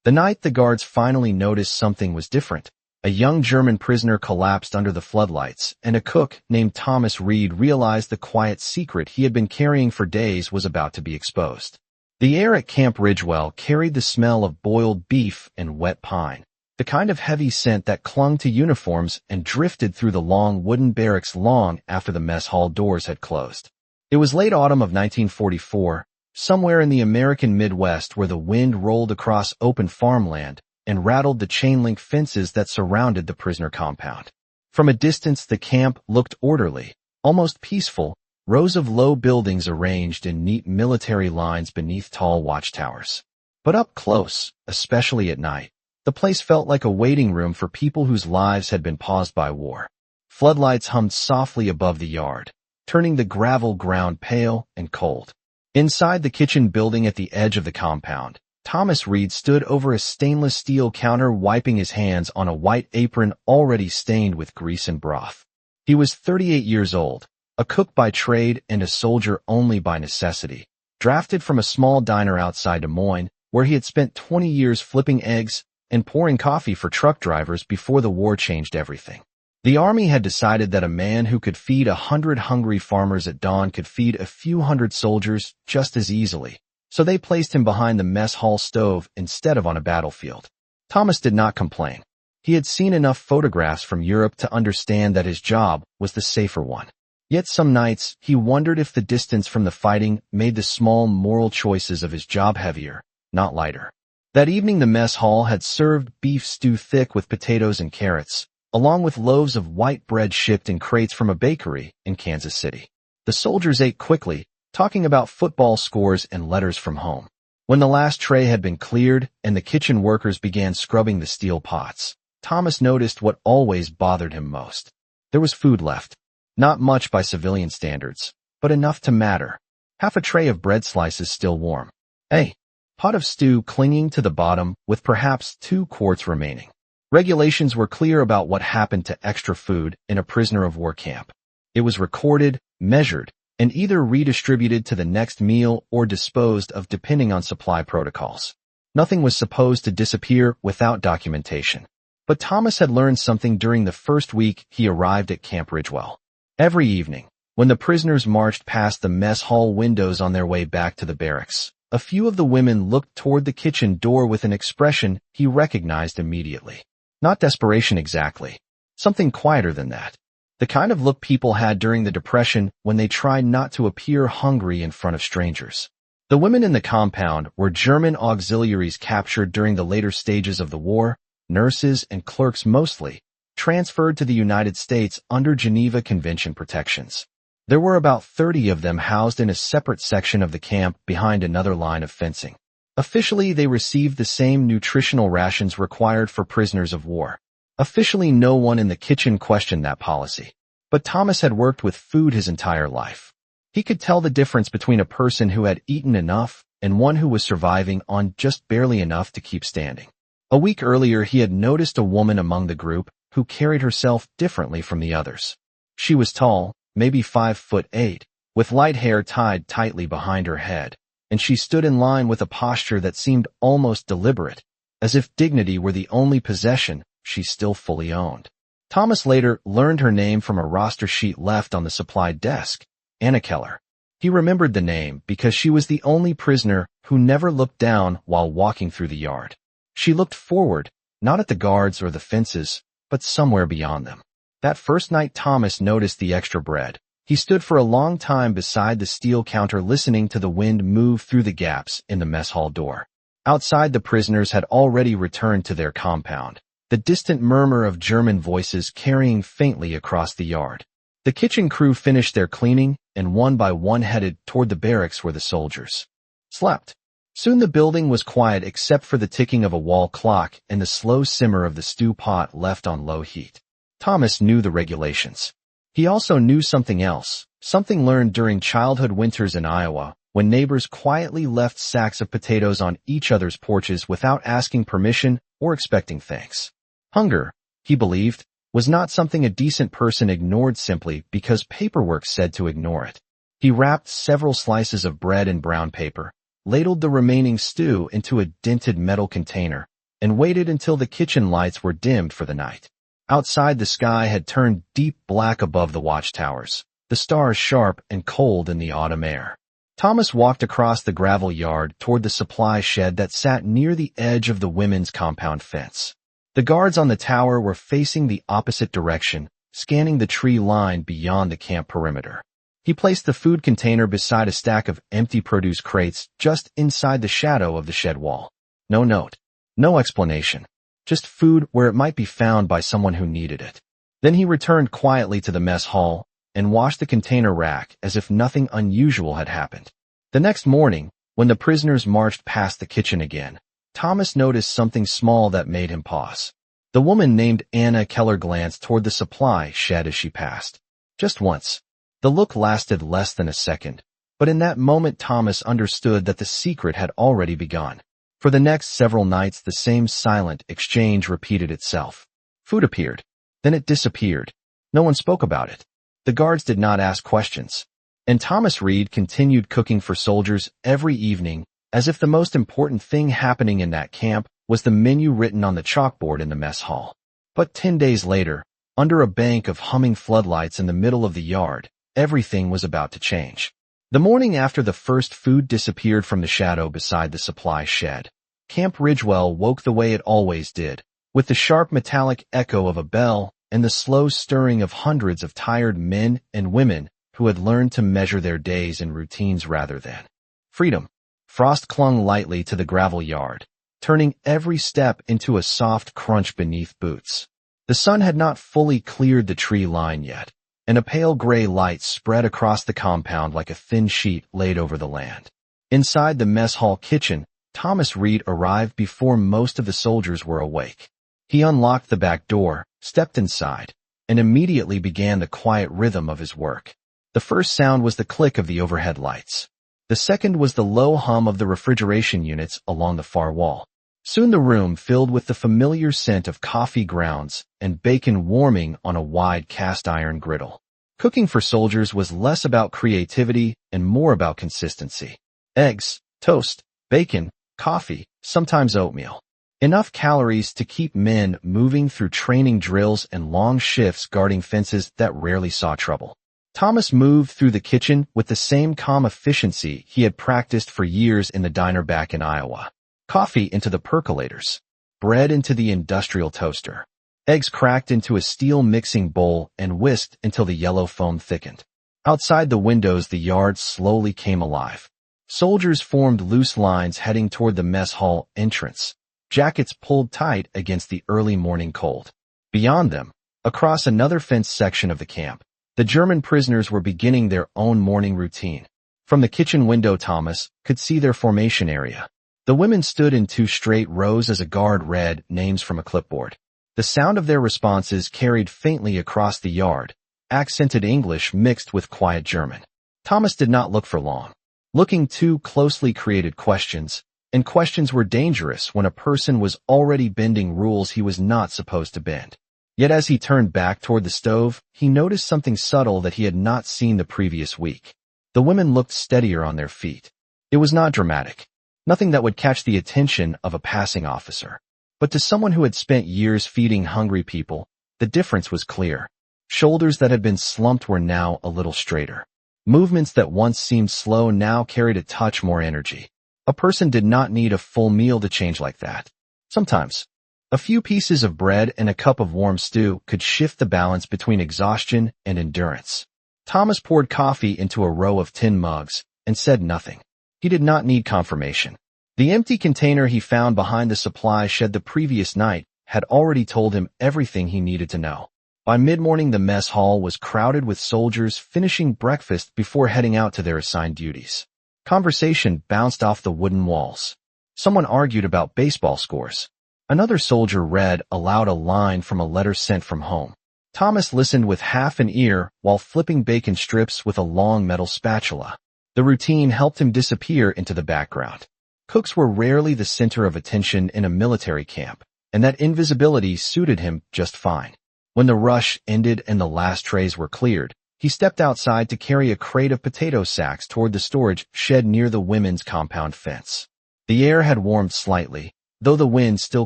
The night the guards finally noticed something was different, a young German prisoner collapsed under the floodlights, and a cook named Thomas Reed realized the quiet secret he had been carrying for days was about to be exposed. The air at Camp Ridgewell carried the smell of boiled beef and wet pine, the kind of heavy scent that clung to uniforms and drifted through the long wooden barracks long after the mess hall doors had closed. It was late autumn of 1944, somewhere in the American Midwest where the wind rolled across open farmland and rattled the chain-link fences that surrounded the prisoner compound. From a distance, the camp looked orderly, almost peaceful, rows of low buildings arranged in neat military lines beneath tall watchtowers. But up close, especially at night, the place felt like a waiting room for people whose lives had been paused by war. Floodlights hummed softly above the yard, turning the gravel ground pale and cold. Inside the kitchen building at the edge of the compound, Thomas Reed stood over a stainless steel counter wiping his hands on a white apron already stained with grease and broth. He was 38 years old, a cook by trade and a soldier only by necessity, drafted from a small diner outside Des Moines, where he had spent 20 years flipping eggs and pouring coffee for truck drivers before the war changed everything. The army had decided that a man who could feed 100 hungry farmers at dawn could feed a few hundred soldiers just as easily, so they placed him behind the mess hall stove instead of on a battlefield. Thomas did not complain. He had seen enough photographs from Europe to understand that his job was the safer one. Yet some nights, he wondered if the distance from the fighting made the small moral choices of his job heavier, not lighter. That evening the mess hall had served beef stew thick with potatoes and carrots, along with loaves of white bread shipped in crates from a bakery in Kansas City. The soldiers ate quickly, talking about football scores and letters from home. When the last tray had been cleared and the kitchen workers began scrubbing the steel pots, Thomas noticed what always bothered him most. There was food left. Not much by civilian standards, but enough to matter. Half a tray of bread slices still warm. A pot of stew clinging to the bottom with perhaps 2 quarts remaining. Regulations were clear about what happened to extra food in a prisoner of war camp. It was recorded, measured, and either redistributed to the next meal or disposed of depending on supply protocols. Nothing was supposed to disappear without documentation. But Thomas had learned something during the first week he arrived at Camp Ridgewell. Every evening, when the prisoners marched past the mess hall windows on their way back to the barracks, a few of the women looked toward the kitchen door with an expression he recognized immediately. Not desperation exactly. Something quieter than that. The kind of look people had during the Depression when they tried not to appear hungry in front of strangers. The women in the compound were German auxiliaries captured during the later stages of the war, nurses and clerks mostly, transferred to the United States under Geneva Convention protections. There were about 30 of them housed in a separate section of the camp behind another line of fencing. Officially, they received the same nutritional rations required for prisoners of war. Officially, no one in the kitchen questioned that policy. But Thomas had worked with food his entire life. He could tell the difference between a person who had eaten enough and one who was surviving on just barely enough to keep standing. A week earlier, he had noticed a woman among the group who carried herself differently from the others. She was tall, maybe 5'8", with light hair tied tightly behind her head, and she stood in line with a posture that seemed almost deliberate, as if dignity were the only possession she still fully owned. Thomas later learned her name from a roster sheet left on the supply desk, Anna Keller. He remembered the name because she was the only prisoner who never looked down while walking through the yard. She looked forward, not at the guards or the fences, but somewhere beyond them. That first night Thomas noticed the extra bread. He stood for a long time beside the steel counter listening to the wind move through the gaps in the mess hall door. Outside, the prisoners had already returned to their compound, the distant murmur of German voices carrying faintly across the yard. The kitchen crew finished their cleaning and one by one headed toward the barracks where the soldiers slept. Soon the building was quiet except for the ticking of a wall clock and the slow simmer of the stew pot left on low heat. Thomas knew the regulations. He also knew something else, something learned during childhood winters in Iowa, when neighbors quietly left sacks of potatoes on each other's porches without asking permission or expecting thanks. Hunger, he believed, was not something a decent person ignored simply because paperwork said to ignore it. He wrapped several slices of bread in brown paper, ladled the remaining stew into a dented metal container, and waited until the kitchen lights were dimmed for the night. Outside, the sky had turned deep black above the watchtowers, the stars sharp and cold in the autumn air. Thomas walked across the gravel yard toward the supply shed that sat near the edge of the women's compound fence. The guards on the tower were facing the opposite direction, scanning the tree line beyond the camp perimeter. He placed the food container beside a stack of empty produce crates just inside the shadow of the shed wall. No note, no explanation, just food where it might be found by someone who needed it. Then he returned quietly to the mess hall and washed the container rack as if nothing unusual had happened. The next morning, when the prisoners marched past the kitchen again, Thomas noticed something small that made him pause. The woman named Anna Keller glanced toward the supply shed as she passed. Just once. The look lasted less than a second, but in that moment Thomas understood that the secret had already begun. For the next several nights the same silent exchange repeated itself. Food appeared. Then it disappeared. No one spoke about it. The guards did not ask questions. And Thomas Reed continued cooking for soldiers every evening, as if the most important thing happening in that camp was the menu written on the chalkboard in the mess hall. But 10 days later, under a bank of humming floodlights in the middle of the yard, everything was about to change. The morning after the first food disappeared from the shadow beside the supply shed, Camp Ridgewell woke the way it always did, with the sharp metallic echo of a bell and the slow stirring of hundreds of tired men and women who had learned to measure their days in routines rather than freedom. Frost clung lightly to the gravel yard, turning every step into a soft crunch beneath boots. The sun had not fully cleared the tree line yet, and a pale gray light spread across the compound like a thin sheet laid over the land. Inside the mess hall kitchen, Thomas Reed arrived before most of the soldiers were awake. He unlocked the back door, stepped inside, and immediately began the quiet rhythm of his work. The first sound was the click of the overhead lights. The second was the low hum of the refrigeration units along the far wall. Soon the room filled with the familiar scent of coffee grounds and bacon warming on a wide cast-iron griddle. Cooking for soldiers was less about creativity and more about consistency. Eggs, toast, bacon, coffee, sometimes oatmeal. Enough calories to keep men moving through training drills and long shifts guarding fences that rarely saw trouble. Thomas moved through the kitchen with the same calm efficiency he had practiced for years in the diner back in Iowa. Coffee into the percolators, bread into the industrial toaster, eggs cracked into a steel mixing bowl and whisked until the yellow foam thickened. Outside the windows the yard slowly came alive. Soldiers formed loose lines heading toward the mess hall entrance, jackets pulled tight against the early morning cold. Beyond them, across another fenced section of the camp, the German prisoners were beginning their own morning routine. From the kitchen window Thomas could see their formation area. The women stood in 2 straight rows as a guard read names from a clipboard. The sound of their responses carried faintly across the yard, accented English mixed with quiet German. Thomas did not look for long. Looking too closely created questions, and questions were dangerous when a person was already bending rules he was not supposed to bend. Yet as he turned back toward the stove, he noticed something subtle that he had not seen the previous week. The women looked steadier on their feet. It was not dramatic. Nothing that would catch the attention of a passing officer. But to someone who had spent years feeding hungry people, the difference was clear. Shoulders that had been slumped were now a little straighter. Movements that once seemed slow now carried a touch more energy. A person did not need a full meal to change like that. Sometimes, a few pieces of bread and a cup of warm stew could shift the balance between exhaustion and endurance. Thomas poured coffee into a row of tin mugs and said nothing. He did not need confirmation. The empty container he found behind the supply shed the previous night had already told him everything he needed to know. By mid-morning the mess hall was crowded with soldiers finishing breakfast before heading out to their assigned duties. Conversation bounced off the wooden walls. Someone argued about baseball scores. Another soldier read aloud a line from a letter sent from home. Thomas listened with half an ear while flipping bacon strips with a long metal spatula. The routine helped him disappear into the background. Cooks were rarely the center of attention in a military camp, and that invisibility suited him just fine. When the rush ended and the last trays were cleared, He stepped outside to carry a crate of potato sacks toward the storage shed near the women's compound fence. The air had warmed slightly, though the wind still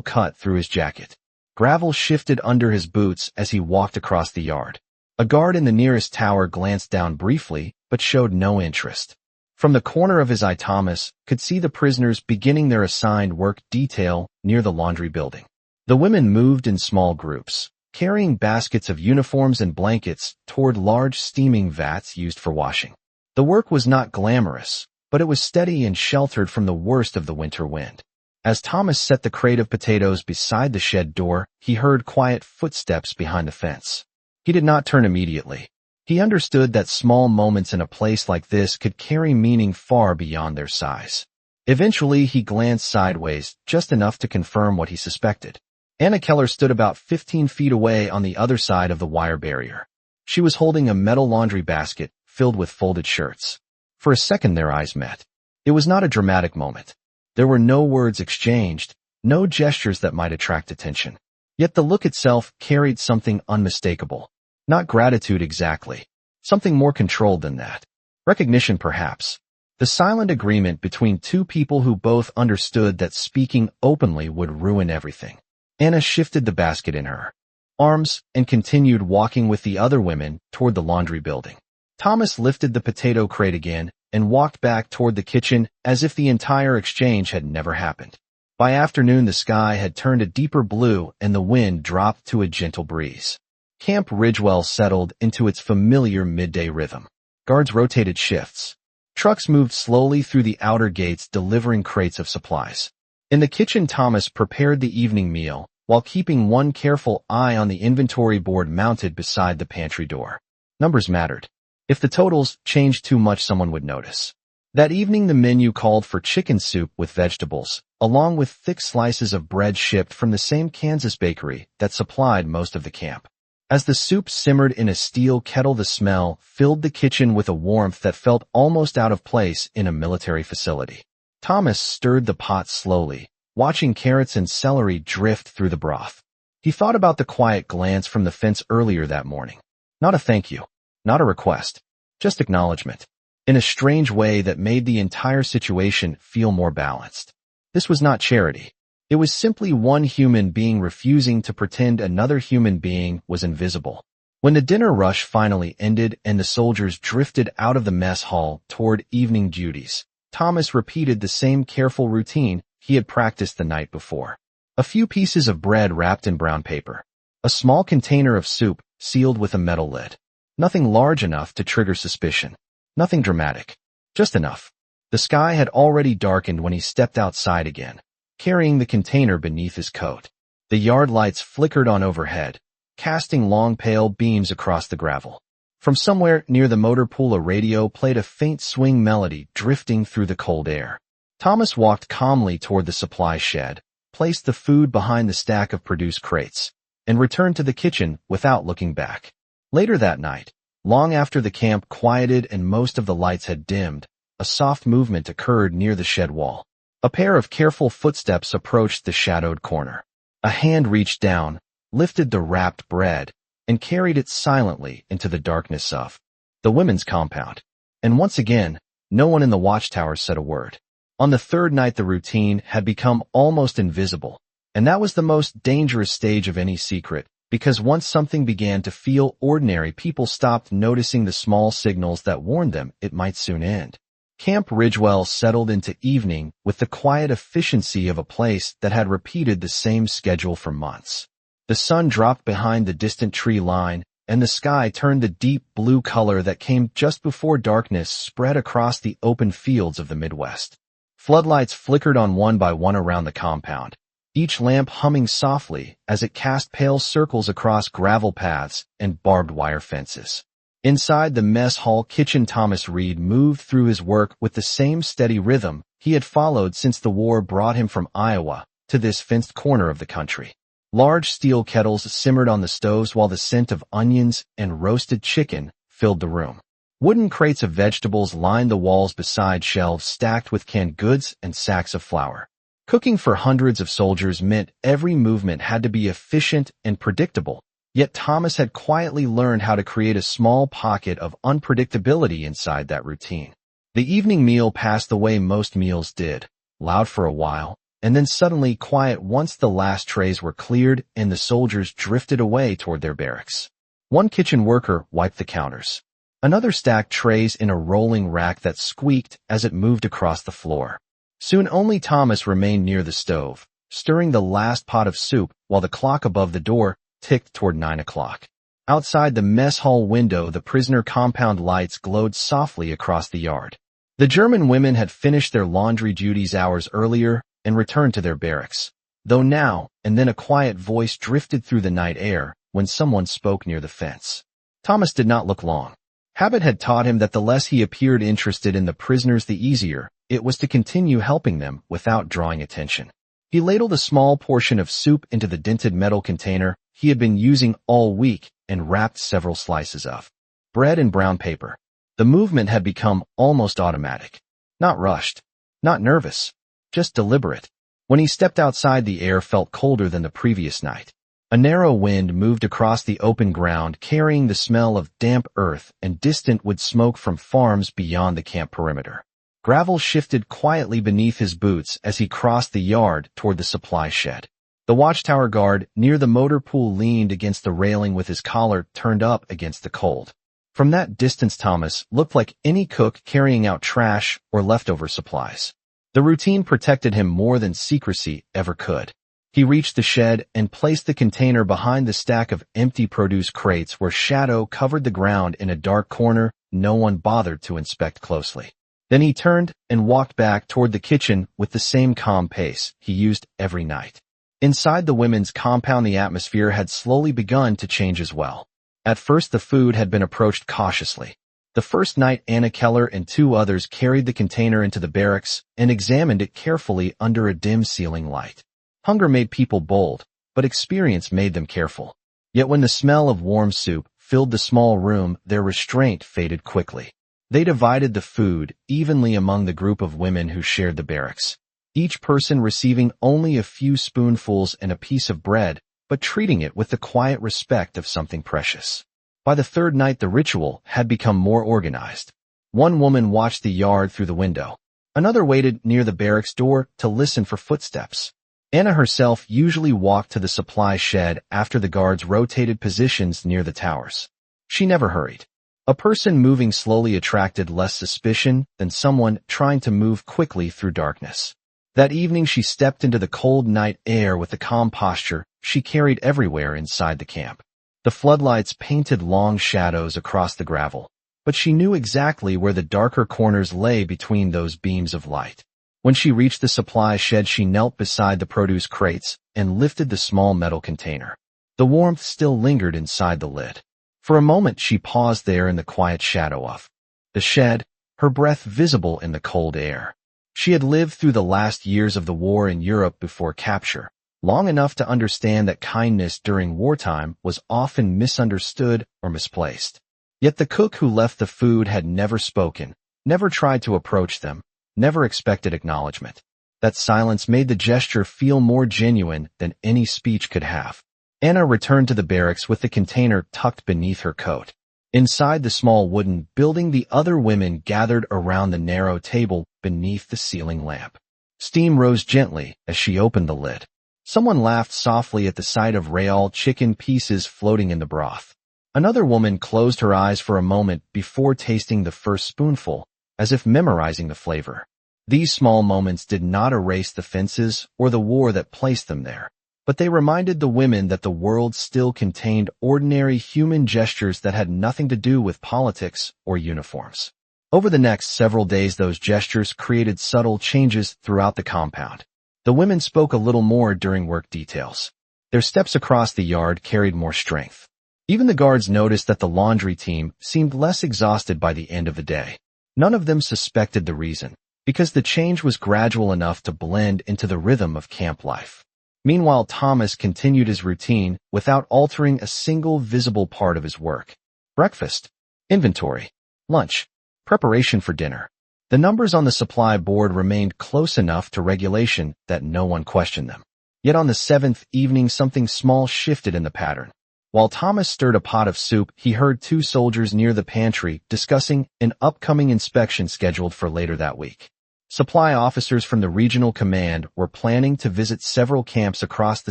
cut through his jacket. Gravel shifted under his boots as he walked across the yard. A guard in the nearest tower glanced down briefly, but showed no interest. From the corner of his eye, Thomas could see the prisoners beginning their assigned work detail near the laundry building. The women moved in small groups, carrying baskets of uniforms and blankets toward large steaming vats used for washing. The work was not glamorous, but it was steady and sheltered from the worst of the winter wind. As Thomas set the crate of potatoes beside the shed door, he heard quiet footsteps behind the fence. He did not turn immediately. He understood that small moments in a place like this could carry meaning far beyond their size. Eventually, he glanced sideways, just enough to confirm what he suspected. Anna Keller stood about 15 feet away on the other side of the wire barrier. She was holding a metal laundry basket filled with folded shirts. For a second, their eyes met. It was not a dramatic moment. There were no words exchanged, no gestures that might attract attention. Yet the look itself carried something unmistakable. Not gratitude exactly. Something more controlled than that. Recognition, perhaps. The silent agreement between two people who both understood that speaking openly would ruin everything. Anna shifted the basket in her arms and continued walking with the other women toward the laundry building. Thomas lifted the potato crate again and walked back toward the kitchen as if the entire exchange had never happened. By afternoon, the sky had turned a deeper blue and the wind dropped to a gentle breeze. Camp Ridgewell settled into its familiar midday rhythm. Guards rotated shifts. Trucks moved slowly through the outer gates delivering crates of supplies. In the kitchen, Thomas prepared the evening meal, while keeping one careful eye on the inventory board mounted beside the pantry door. Numbers mattered. If the totals changed too much, someone would notice. That evening, the menu called for chicken soup with vegetables, along with thick slices of bread shipped from the same Kansas bakery that supplied most of the camp. As the soup simmered in a steel kettle, the smell filled the kitchen with a warmth that felt almost out of place in a military facility. Thomas stirred the pot slowly, watching carrots and celery drift through the broth. He thought about the quiet glance from the fence earlier that morning. Not a thank you, not a request, just acknowledgement, in a strange way that made the entire situation feel more balanced. This was not charity. It was simply one human being refusing to pretend another human being was invisible. When the dinner rush finally ended and the soldiers drifted out of the mess hall toward evening duties, Thomas repeated the same careful routine he had practiced the night before. A few pieces of bread wrapped in brown paper. A small container of soup sealed with a metal lid. Nothing large enough to trigger suspicion. Nothing dramatic. Just enough. The sky had already darkened when he stepped outside again, carrying the container beneath his coat. The yard lights flickered on overhead, casting long pale beams across the gravel. From somewhere near the motor pool, a radio played a faint swing melody drifting through the cold air. Thomas walked calmly toward the supply shed, placed the food behind the stack of produce crates, and returned to the kitchen without looking back. Later that night, long after the camp quieted and most of the lights had dimmed, a soft movement occurred near the shed wall. A pair of careful footsteps approached the shadowed corner. A hand reached down, lifted the wrapped bread, and carried it silently into the darkness of the women's compound. And once again, no one in the watchtowers said a word. On the third night, the routine had become almost invisible, and that was the most dangerous stage of any secret, because once something began to feel ordinary, people stopped noticing the small signals that warned them it might soon end. Camp Ridgewell settled into evening with the quiet efficiency of a place that had repeated the same schedule for months. The sun dropped behind the distant tree line, and the sky turned the deep blue color that came just before darkness spread across the open fields of the Midwest. Floodlights flickered on one by one around the compound, each lamp humming softly as it cast pale circles across gravel paths and barbed wire fences. Inside the mess hall kitchen, Thomas Reed moved through his work with the same steady rhythm he had followed since the war brought him from Iowa to this fenced corner of the country. Large steel kettles simmered on the stoves while the scent of onions and roasted chicken filled the room. Wooden crates of vegetables lined the walls beside shelves stacked with canned goods and sacks of flour. Cooking for hundreds of soldiers meant every movement had to be efficient and predictable, Yet Thomas had quietly learned how to create a small pocket of unpredictability inside that routine. The evening meal passed the way most meals did, loud for a while, and then suddenly quiet once the last trays were cleared and the soldiers drifted away toward their barracks. One kitchen worker wiped the counters. Another stacked trays in a rolling rack that squeaked as it moved across the floor. Soon only Thomas remained near the stove, stirring the last pot of soup while the clock above the door ticked toward 9 o'clock. Outside the mess hall window, the prisoner compound lights glowed softly across the yard. The German women had finished their laundry duties hours earlier and returned to their barracks, though now and then a quiet voice drifted through the night air when someone spoke near the fence. Thomas did not look long. Habit had taught him that the less he appeared interested in the prisoners, the easier it was to continue helping them without drawing attention. He ladled a small portion of soup into the dented metal container he had been using all week and wrapped several slices of bread in brown paper. The movement had become almost automatic. Not rushed, not nervous, just deliberate. When he stepped outside, the air felt colder than the previous night. A narrow wind moved across the open ground, carrying the smell of damp earth and distant wood smoke from farms beyond the camp perimeter. Gravel shifted quietly beneath his boots as he crossed the yard toward the supply shed. The watchtower guard near the motor pool leaned against the railing with his collar turned up against the cold. From that distance, Thomas looked like any cook carrying out trash or leftover supplies. The routine protected him more than secrecy ever could. He reached the shed and placed the container behind the stack of empty produce crates where shadow covered the ground in a dark corner no one bothered to inspect closely. Then he turned and walked back toward the kitchen with the same calm pace he used every night. Inside the women's compound, the atmosphere had slowly begun to change as well. At first, the food had been approached cautiously. The first night, Anna Keller and 2 others carried the container into the barracks and examined it carefully under a dim ceiling light. Hunger made people bold, but experience made them careful. Yet when the smell of warm soup filled the small room, their restraint faded quickly. They divided the food evenly among the group of women who shared the barracks, each person receiving only a few spoonfuls and a piece of bread, but treating it with the quiet respect of something precious. By the 3rd night, the ritual had become more organized. One woman watched the yard through the window. Another waited near the barracks door to listen for footsteps. Anna herself usually walked to the supply shed after the guards rotated positions near the towers. She never hurried. A person moving slowly attracted less suspicion than someone trying to move quickly through darkness. That evening, she stepped into the cold night air with the calm posture she carried everywhere inside the camp. The floodlights painted long shadows across the gravel, but she knew exactly where the darker corners lay between those beams of light. When she reached the supply shed, she knelt beside the produce crates and lifted the small metal container. The warmth still lingered inside the lid. For a moment, she paused there in the quiet shadow of the shed, her breath visible in the cold air. She had lived through the last years of the war in Europe before capture, long enough to understand that kindness during wartime was often misunderstood or misplaced. Yet the cook who left the food had never spoken, never tried to approach them, never expected acknowledgement. That silence made the gesture feel more genuine than any speech could have. Anna returned to the barracks with the container tucked beneath her coat. Inside the small wooden building, the other women gathered around the narrow table beneath the ceiling lamp. Steam rose gently as she opened the lid. Someone laughed softly at the sight of rail chicken pieces floating in the broth. Another woman closed her eyes for a moment before tasting the first spoonful, as if memorizing the flavor. These small moments did not erase the fences or the war that placed them there, but they reminded the women that the world still contained ordinary human gestures that had nothing to do with politics or uniforms. Over the next several days, those gestures created subtle changes throughout the compound. The women spoke a little more during work details. Their steps across the yard carried more strength. Even the guards noticed that the laundry team seemed less exhausted by the end of the day. None of them suspected the reason, because the change was gradual enough to blend into the rhythm of camp life. Meanwhile, Thomas continued his routine without altering a single visible part of his work. Breakfast, inventory, lunch, preparation for dinner. The numbers on the supply board remained close enough to regulation that no one questioned them. Yet on the 7th evening, something small shifted in the pattern. While Thomas stirred a pot of soup, he heard two soldiers near the pantry discussing an upcoming inspection scheduled for later that week. Supply officers from the regional command were planning to visit several camps across the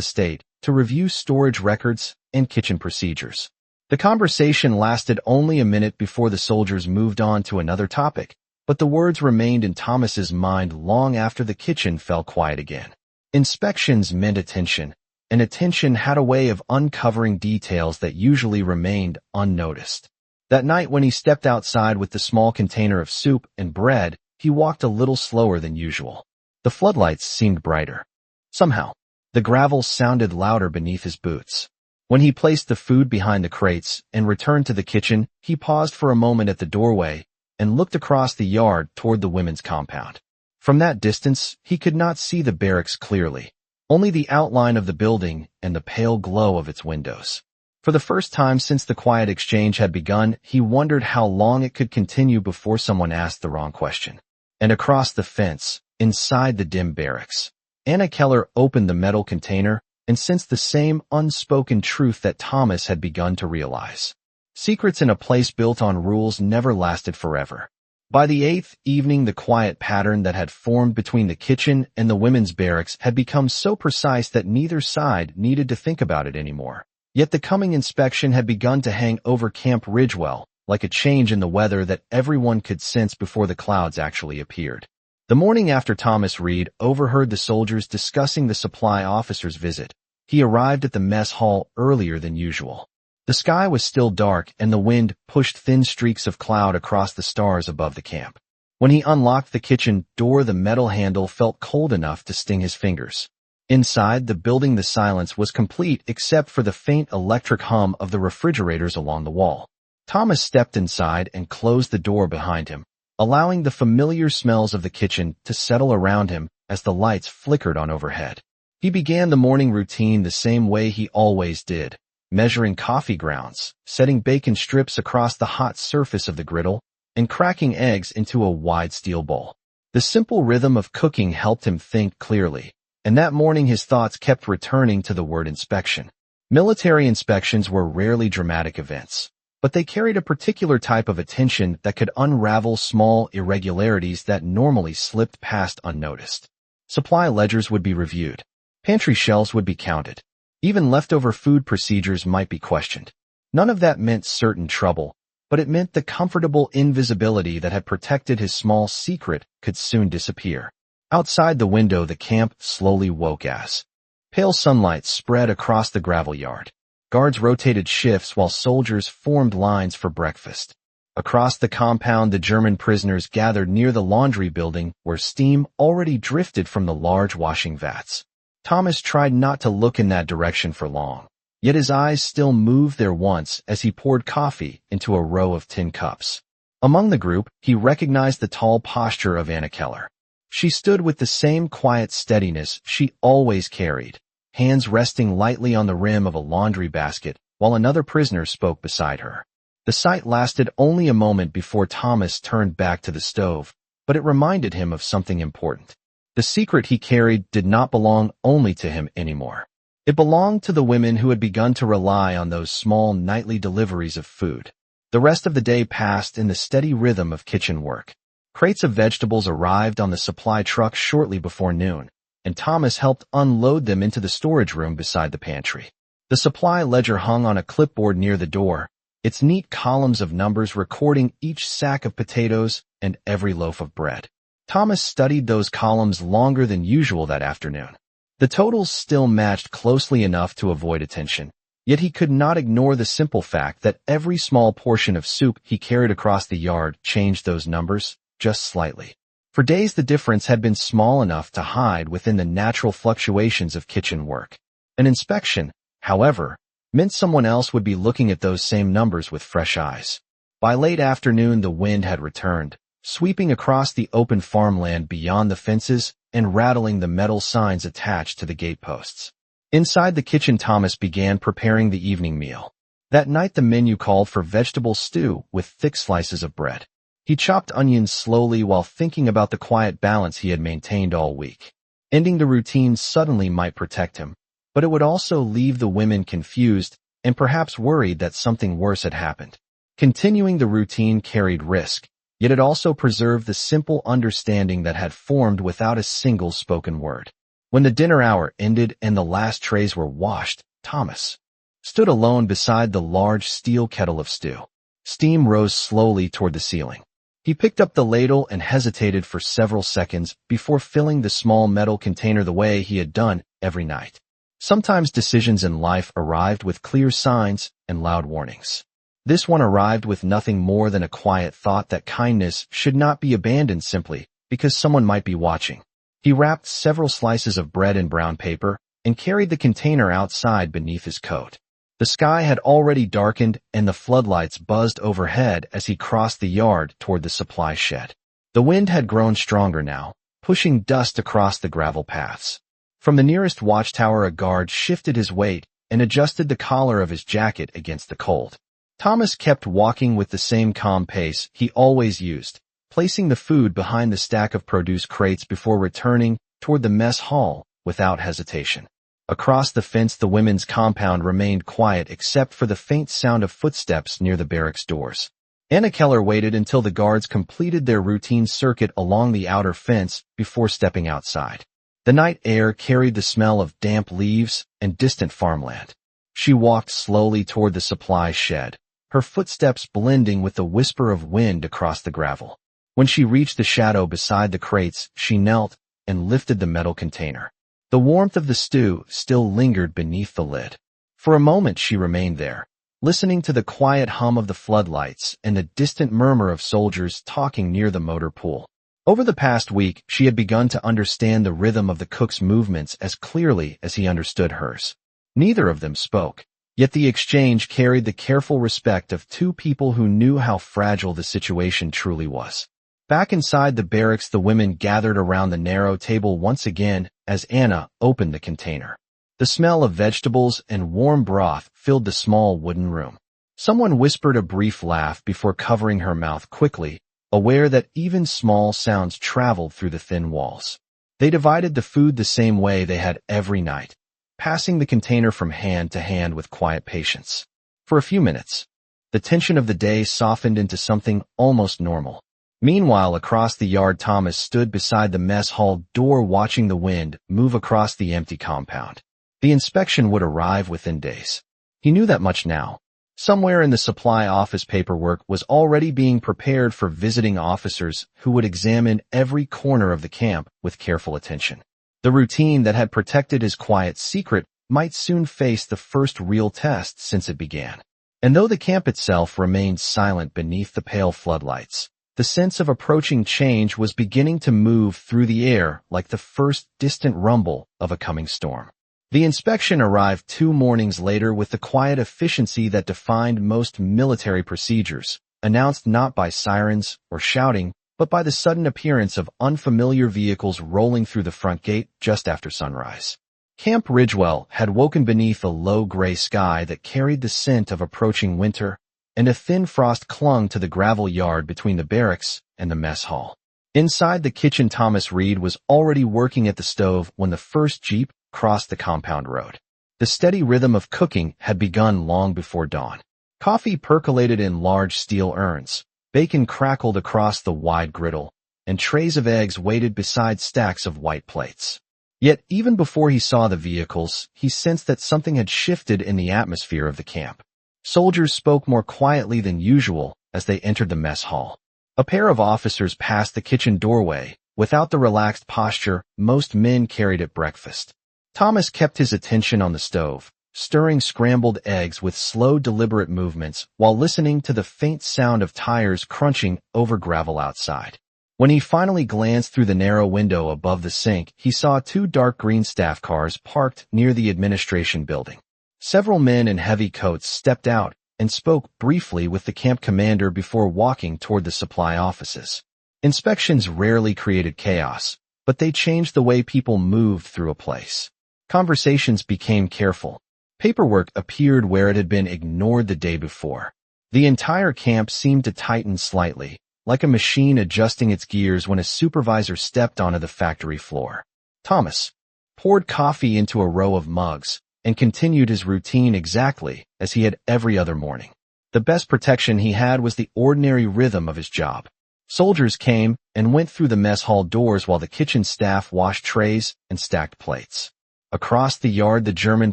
state to review storage records and kitchen procedures. The conversation lasted only a minute before the soldiers moved on to another topic, but the words remained in Thomas's mind long after the kitchen fell quiet again. Inspections meant attention, and attention had a way of uncovering details that usually remained unnoticed. That night when he stepped outside with the small container of soup and bread, he walked a little slower than usual. The floodlights seemed brighter. Somehow, the gravel sounded louder beneath his boots. When he placed the food behind the crates and returned to the kitchen, he paused for a moment at the doorway and looked across the yard toward the women's compound. From that distance, he could not see the barracks clearly, only the outline of the building and the pale glow of its windows. For the first time since the quiet exchange had begun, he wondered how long it could continue before someone asked the wrong question. And across the fence, inside the dim barracks, Anna Keller opened the metal container and sensed the same unspoken truth that Thomas had begun to realize. Secrets in a place built on rules never lasted forever. By the eighth evening, the quiet pattern that had formed between the kitchen and the women's barracks had become so precise that neither side needed to think about it anymore. Yet the coming inspection had begun to hang over Camp Ridgewell, like a change in the weather that everyone could sense before the clouds actually appeared. The morning after Thomas Reed overheard the soldiers discussing the supply officer's visit, he arrived at the mess hall earlier than usual. The sky was still dark and the wind pushed thin streaks of cloud across the stars above the camp. When he unlocked the kitchen door, the metal handle felt cold enough to sting his fingers. Inside the building, the silence was complete except for the faint electric hum of the refrigerators along the wall. Thomas stepped inside and closed the door behind him, allowing the familiar smells of the kitchen to settle around him as the lights flickered on overhead. He began the morning routine the same way he always did, measuring coffee grounds, setting bacon strips across the hot surface of the griddle, and cracking eggs into a wide steel bowl. The simple rhythm of cooking helped him think clearly, and that morning his thoughts kept returning to the word inspection. Military inspections were rarely dramatic events, but they carried a particular type of attention that could unravel small irregularities that normally slipped past unnoticed. Supply ledgers would be reviewed. Pantry shelves would be counted. Even leftover food procedures might be questioned. None of that meant certain trouble, but it meant the comfortable invisibility that had protected his small secret could soon disappear. Outside the window, the camp slowly woke as pale sunlight spread across the gravel yard. Guards rotated shifts while soldiers formed lines for breakfast. Across the compound, the German prisoners gathered near the laundry building where steam already drifted from the large washing vats. Thomas tried not to look in that direction for long, yet his eyes still moved there once as he poured coffee into a row of tin cups. Among the group, he recognized the tall posture of Anna Keller. She stood with the same quiet steadiness she always carried, hands resting lightly on the rim of a laundry basket while another prisoner spoke beside her. The sight lasted only a moment before Thomas turned back to the stove, but it reminded him of something important. The secret he carried did not belong only to him anymore. It belonged to the women who had begun to rely on those small nightly deliveries of food. The rest of the day passed in the steady rhythm of kitchen work. Crates of vegetables arrived on the supply truck shortly before noon, and Thomas helped unload them into the storage room beside the pantry. The supply ledger hung on a clipboard near the door, its neat columns of numbers recording each sack of potatoes and every loaf of bread. Thomas studied those columns longer than usual that afternoon. The totals still matched closely enough to avoid attention, yet he could not ignore the simple fact that every small portion of soup he carried across the yard changed those numbers just slightly. For days the difference had been small enough to hide within the natural fluctuations of kitchen work. An inspection, however, meant someone else would be looking at those same numbers with fresh eyes. By late afternoon the wind had returned, sweeping across the open farmland beyond the fences and rattling the metal signs attached to the gateposts. Inside the kitchen, Thomas began preparing the evening meal. That night the menu called for vegetable stew with thick slices of bread. He chopped onions slowly while thinking about the quiet balance he had maintained all week. Ending the routine suddenly might protect him, but it would also leave the women confused and perhaps worried that something worse had happened. Continuing the routine carried risk, yet it also preserved the simple understanding that had formed without a single spoken word. When the dinner hour ended and the last trays were washed, Thomas stood alone beside the large steel kettle of stew. Steam rose slowly toward the ceiling. He picked up the ladle and hesitated for several seconds before filling the small metal container the way he had done every night. Sometimes decisions in life arrived with clear signs and loud warnings. This one arrived with nothing more than a quiet thought that kindness should not be abandoned simply because someone might be watching. He wrapped several slices of bread in brown paper and carried the container outside beneath his coat. The sky had already darkened and the floodlights buzzed overhead as he crossed the yard toward the supply shed. The wind had grown stronger now, pushing dust across the gravel paths. From the nearest watchtower, a guard shifted his weight and adjusted the collar of his jacket against the cold. Thomas kept walking with the same calm pace he always used, placing the food behind the stack of produce crates before returning toward the mess hall without hesitation. Across the fence, the women's compound remained quiet except for the faint sound of footsteps near the barracks doors. Anna Keller waited until the guards completed their routine circuit along the outer fence before stepping outside. The night air carried the smell of damp leaves and distant farmland. She walked slowly toward the supply shed, her footsteps blending with the whisper of wind across the gravel. When she reached the shadow beside the crates, she knelt and lifted the metal container. The warmth of the stew still lingered beneath the lid. For a moment she remained there, listening to the quiet hum of the floodlights and the distant murmur of soldiers talking near the motor pool. Over the past week, she had begun to understand the rhythm of the cook's movements as clearly as he understood hers. Neither of them spoke, yet the exchange carried the careful respect of two people who knew how fragile the situation truly was. Back inside the barracks, the women gathered around the narrow table once again as Anna opened the container. The smell of vegetables and warm broth filled the small wooden room. Someone whispered a brief laugh before covering her mouth quickly, aware that even small sounds traveled through the thin walls. They divided the food the same way they had every night, passing the container from hand to hand with quiet patience. For a few minutes, the tension of the day softened into something almost normal. Meanwhile, across the yard, Thomas stood beside the mess hall door watching the wind move across the empty compound. The inspection would arrive within days. He knew that much now. Somewhere in the supply office, paperwork was already being prepared for visiting officers who would examine every corner of the camp with careful attention. The routine that had protected his quiet secret might soon face the first real test since it began. And though the camp itself remained silent beneath the pale floodlights, the sense of approaching change was beginning to move through the air like the first distant rumble of a coming storm. The inspection arrived 2 mornings later with the quiet efficiency that defined most military procedures, announced not by sirens or shouting, but by the sudden appearance of unfamiliar vehicles rolling through the front gate just after sunrise. Camp Ridgewell had woken beneath a low gray sky that carried the scent of approaching winter, and a thin frost clung to the gravel yard between the barracks and the mess hall. Inside the kitchen, Thomas Reed was already working at the stove when the first jeep crossed the compound road. The steady rhythm of cooking had begun long before dawn. Coffee percolated in large steel urns, bacon crackled across the wide griddle, and trays of eggs waited beside stacks of white plates. Yet even before he saw the vehicles, he sensed that something had shifted in the atmosphere of the camp. Soldiers spoke more quietly than usual as they entered the mess hall. A pair of officers passed the kitchen doorway, without the relaxed posture most men carried at breakfast. Thomas kept his attention on the stove, stirring scrambled eggs with slow, deliberate movements while listening to the faint sound of tires crunching over gravel outside. When he finally glanced through the narrow window above the sink, he saw 2 dark green staff cars parked near the administration building. Several men in heavy coats stepped out and spoke briefly with the camp commander before walking toward the supply offices. Inspections rarely created chaos, but they changed the way people moved through a place. Conversations became careful. Paperwork appeared where it had been ignored the day before. The entire camp seemed to tighten slightly, like a machine adjusting its gears when a supervisor stepped onto the factory floor. Thomas poured coffee into a row of mugs, and continued his routine exactly as he had every other morning. The best protection he had was the ordinary rhythm of his job. Soldiers came and went through the mess hall doors while the kitchen staff washed trays and stacked plates. Across the yard, the German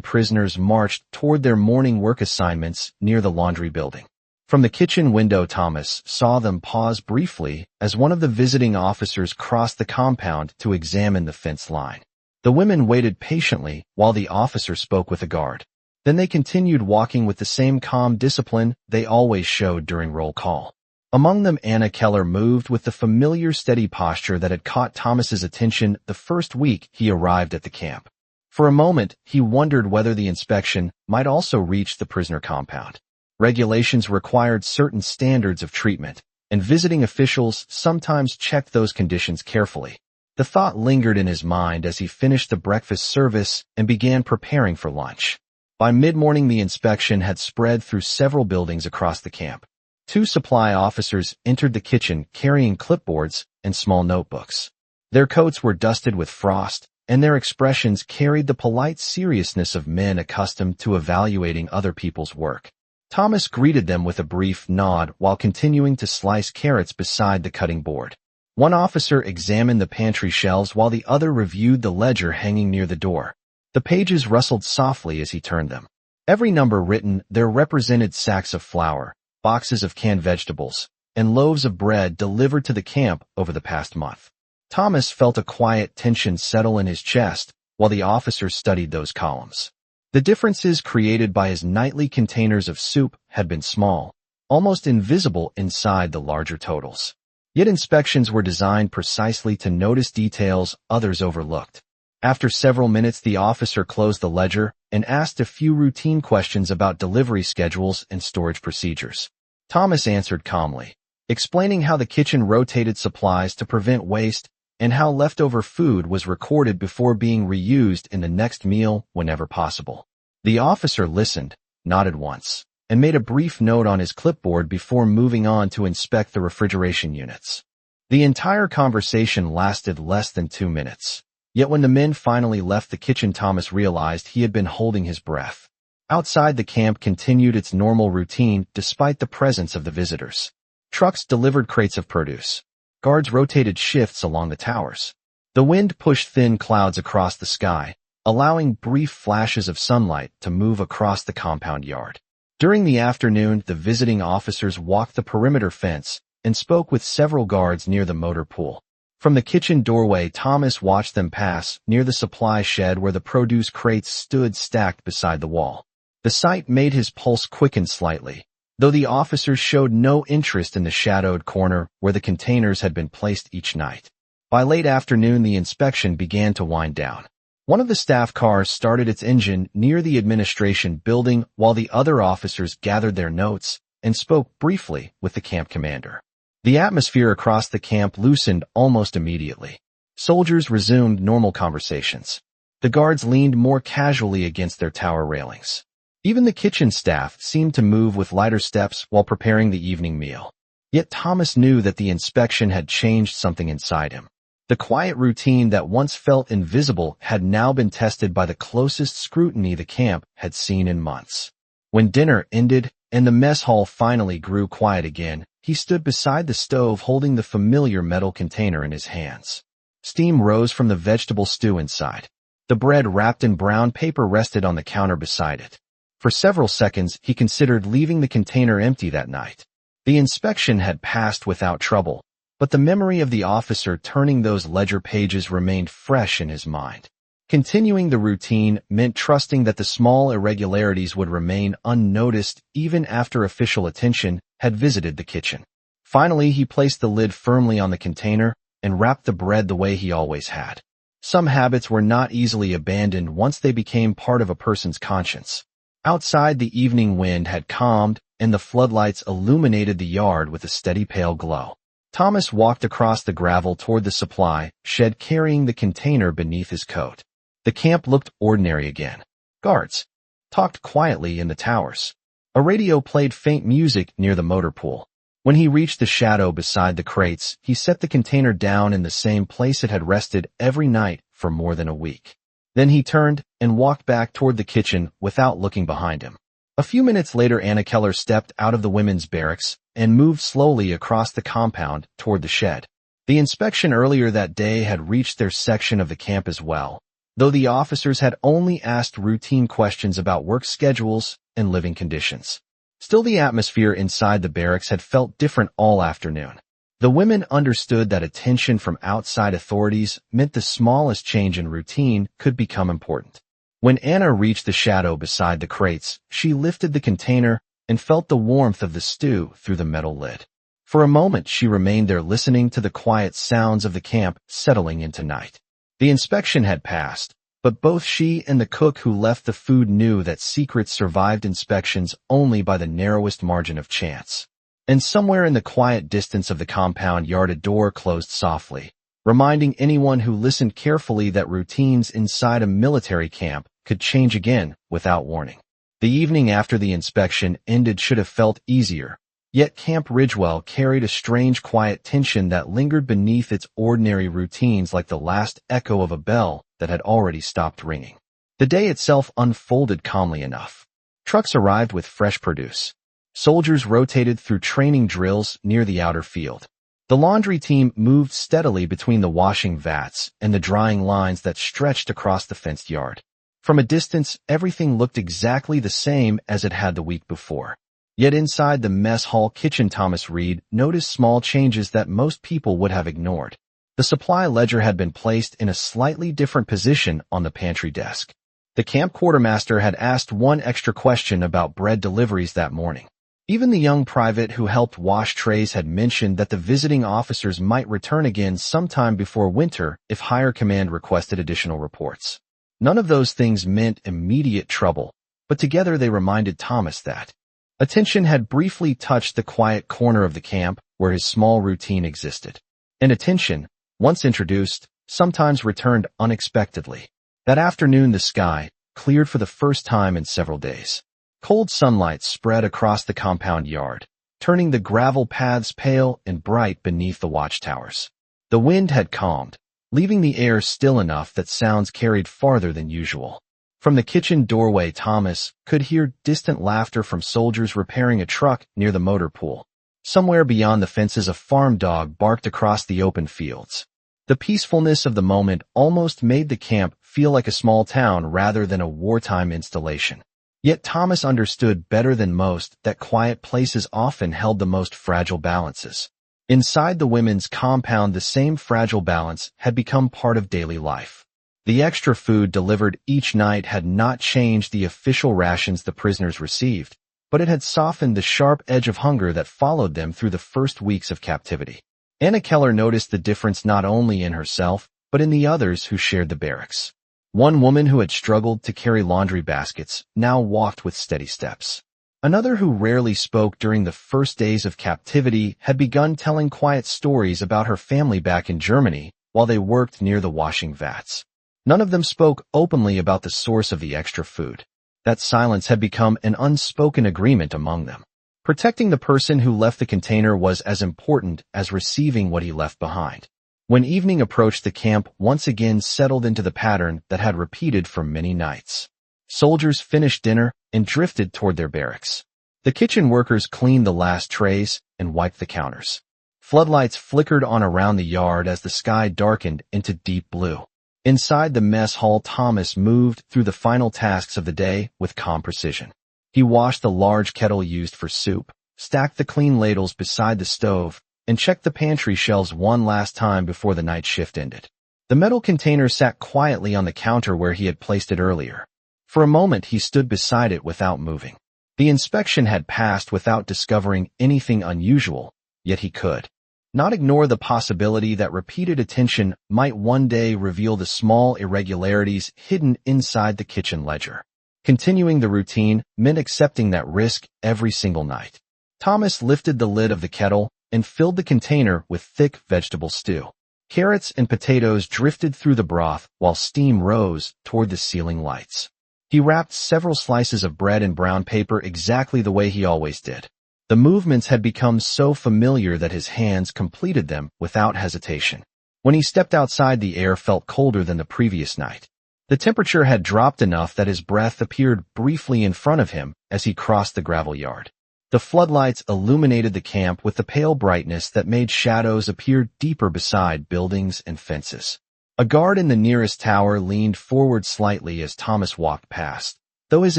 prisoners marched toward their morning work assignments near the laundry building. From the kitchen window, Thomas saw them pause briefly as one of the visiting officers crossed the compound to examine the fence line. The women waited patiently while the officer spoke with a guard. Then they continued walking with the same calm discipline they always showed during roll call. Among them, Anna Keller moved with the familiar steady posture that had caught Thomas's attention the first week he arrived at the camp. For a moment, he wondered whether the inspection might also reach the prisoner compound. Regulations required certain standards of treatment, and visiting officials sometimes checked those conditions carefully. The thought lingered in his mind as he finished the breakfast service and began preparing for lunch. By mid-morning, the inspection had spread through several buildings across the camp. 2 supply officers entered the kitchen carrying clipboards and small notebooks. Their coats were dusted with frost, and their expressions carried the polite seriousness of men accustomed to evaluating other people's work. Thomas greeted them with a brief nod while continuing to slice carrots beside the cutting board. One officer examined the pantry shelves while the other reviewed the ledger hanging near the door. The pages rustled softly as he turned them. Every number written there represented sacks of flour, boxes of canned vegetables, and loaves of bread delivered to the camp over the past month. Thomas felt a quiet tension settle in his chest while the officer studied those columns. The differences created by his nightly containers of soup had been small, almost invisible inside the larger totals. Yet inspections were designed precisely to notice details others overlooked. After several minutes, the officer closed the ledger and asked a few routine questions about delivery schedules and storage procedures. Thomas answered calmly, explaining how the kitchen rotated supplies to prevent waste and how leftover food was recorded before being reused in the next meal whenever possible. The officer listened, nodded once, and made a brief note on his clipboard before moving on to inspect the refrigeration units. The entire conversation lasted less than 2 minutes. Yet when the men finally left the kitchen, Thomas realized he had been holding his breath. Outside, the camp continued its normal routine despite the presence of the visitors. Trucks delivered crates of produce. Guards rotated shifts along the towers. The wind pushed thin clouds across the sky, allowing brief flashes of sunlight to move across the compound yard. During the afternoon, the visiting officers walked the perimeter fence and spoke with several guards near the motor pool. From the kitchen doorway, Thomas watched them pass near the supply shed where the produce crates stood stacked beside the wall. The sight made his pulse quicken slightly, though the officers showed no interest in the shadowed corner where the containers had been placed each night. By late afternoon, the inspection began to wind down. One of the staff cars started its engine near the administration building while the other officers gathered their notes and spoke briefly with the camp commander. The atmosphere across the camp loosened almost immediately. Soldiers resumed normal conversations. The guards leaned more casually against their tower railings. Even the kitchen staff seemed to move with lighter steps while preparing the evening meal. Yet Thomas knew that the inspection had changed something inside him. The quiet routine that once felt invisible had now been tested by the closest scrutiny the camp had seen in months. When dinner ended and the mess hall finally grew quiet again, he stood beside the stove holding the familiar metal container in his hands. Steam rose from the vegetable stew inside. The bread wrapped in brown paper rested on the counter beside it. For several seconds, he considered leaving the container empty that night. The inspection had passed without trouble, but the memory of the officer turning those ledger pages remained fresh in his mind. Continuing the routine meant trusting that the small irregularities would remain unnoticed even after official attention had visited the kitchen. Finally, he placed the lid firmly on the container and wrapped the bread the way he always had. Some habits were not easily abandoned once they became part of a person's conscience. Outside, the evening wind had calmed, and the floodlights illuminated the yard with a steady pale glow. Thomas walked across the gravel toward the supply shed carrying the container beneath his coat. The camp looked ordinary again. Guards talked quietly in the towers. A radio played faint music near the motor pool. When he reached the shadow beside the crates, he set the container down in the same place it had rested every night for more than a week. Then he turned and walked back toward the kitchen without looking behind him. A few minutes later, Anna Keller stepped out of the women's barracks and moved slowly across the compound toward the shed. The inspection earlier that day had reached their section of the camp as well, though the officers had only asked routine questions about work schedules and living conditions. Still, the atmosphere inside the barracks had felt different all afternoon. The women understood that attention from outside authorities meant the smallest change in routine could become important. When Anna reached the shadow beside the crates, she lifted the container and felt the warmth of the stew through the metal lid. For a moment, she remained there listening to the quiet sounds of the camp settling into night. The inspection had passed, but both she and the cook who left the food knew that secrets survived inspections only by the narrowest margin of chance. And somewhere in the quiet distance of the compound yard, a door closed softly, reminding anyone who listened carefully that routines inside a military camp could change again without warning. The evening after the inspection ended should have felt easier, yet Camp Ridgewell carried a strange quiet tension that lingered beneath its ordinary routines, like the last echo of a bell that had already stopped ringing. The day itself unfolded calmly enough. Trucks arrived with fresh produce. Soldiers rotated through training drills near the outer field. The laundry team moved steadily between the washing vats and the drying lines that stretched across the fenced yard. From a distance, everything looked exactly the same as it had the week before. Yet inside the mess hall kitchen, Thomas Reed noticed small changes that most people would have ignored. The supply ledger had been placed in a slightly different position on the pantry desk. The camp quartermaster had asked one extra question about bread deliveries that morning. Even the young private who helped wash trays had mentioned that the visiting officers might return again sometime before winter if higher command requested additional reports. None of those things meant immediate trouble, but together they reminded Thomas that attention had briefly touched the quiet corner of the camp where his small routine existed. And attention, once introduced, sometimes returned unexpectedly. That afternoon, the sky cleared for the first time in several days. Cold sunlight spread across the compound yard, turning the gravel paths pale and bright beneath the watchtowers. The wind had calmed, leaving the air still enough that sounds carried farther than usual. From the kitchen doorway, Thomas could hear distant laughter from soldiers repairing a truck near the motor pool. Somewhere beyond the fences, a farm dog barked across the open fields. The peacefulness of the moment almost made the camp feel like a small town rather than a wartime installation. Yet Thomas understood better than most that quiet places often held the most fragile balances. Inside the women's compound, the same fragile balance had become part of daily life. The extra food delivered each night had not changed the official rations the prisoners received, but it had softened the sharp edge of hunger that followed them through the first weeks of captivity. Anna Keller noticed the difference not only in herself, but in the others who shared the barracks. One woman who had struggled to carry laundry baskets now walked with steady steps. Another, who rarely spoke during the first days of captivity, had begun telling quiet stories about her family back in Germany while they worked near the washing vats. None of them spoke openly about the source of the extra food. That silence had become an unspoken agreement among them. Protecting the person who left the container was as important as receiving what he left behind. When evening approached, the camp once again settled into the pattern that had repeated for many nights. Soldiers finished dinner and drifted toward their barracks. The kitchen workers cleaned the last trays and wiped the counters. Floodlights flickered on around the yard as the sky darkened into deep blue. Inside the mess hall, Thomas moved through the final tasks of the day with calm precision. He washed the large kettle used for soup, stacked the clean ladles beside the stove, and checked the pantry shelves one last time before the night shift ended. The metal container sat quietly on the counter where he had placed it earlier. For a moment, he stood beside it without moving. The inspection had passed without discovering anything unusual, yet he could not ignore the possibility that repeated attention might one day reveal the small irregularities hidden inside the kitchen ledger. Continuing the routine meant accepting that risk every single night. Thomas lifted the lid of the kettle and filled the container with thick vegetable stew. Carrots and potatoes drifted through the broth while steam rose toward the ceiling lights. He wrapped several slices of bread in brown paper exactly the way he always did. The movements had become so familiar that his hands completed them without hesitation. When he stepped outside, the air felt colder than the previous night. The temperature had dropped enough that his breath appeared briefly in front of him as he crossed the gravel yard. The floodlights illuminated the camp with the pale brightness that made shadows appear deeper beside buildings and fences. A guard in the nearest tower leaned forward slightly as Thomas walked past, though his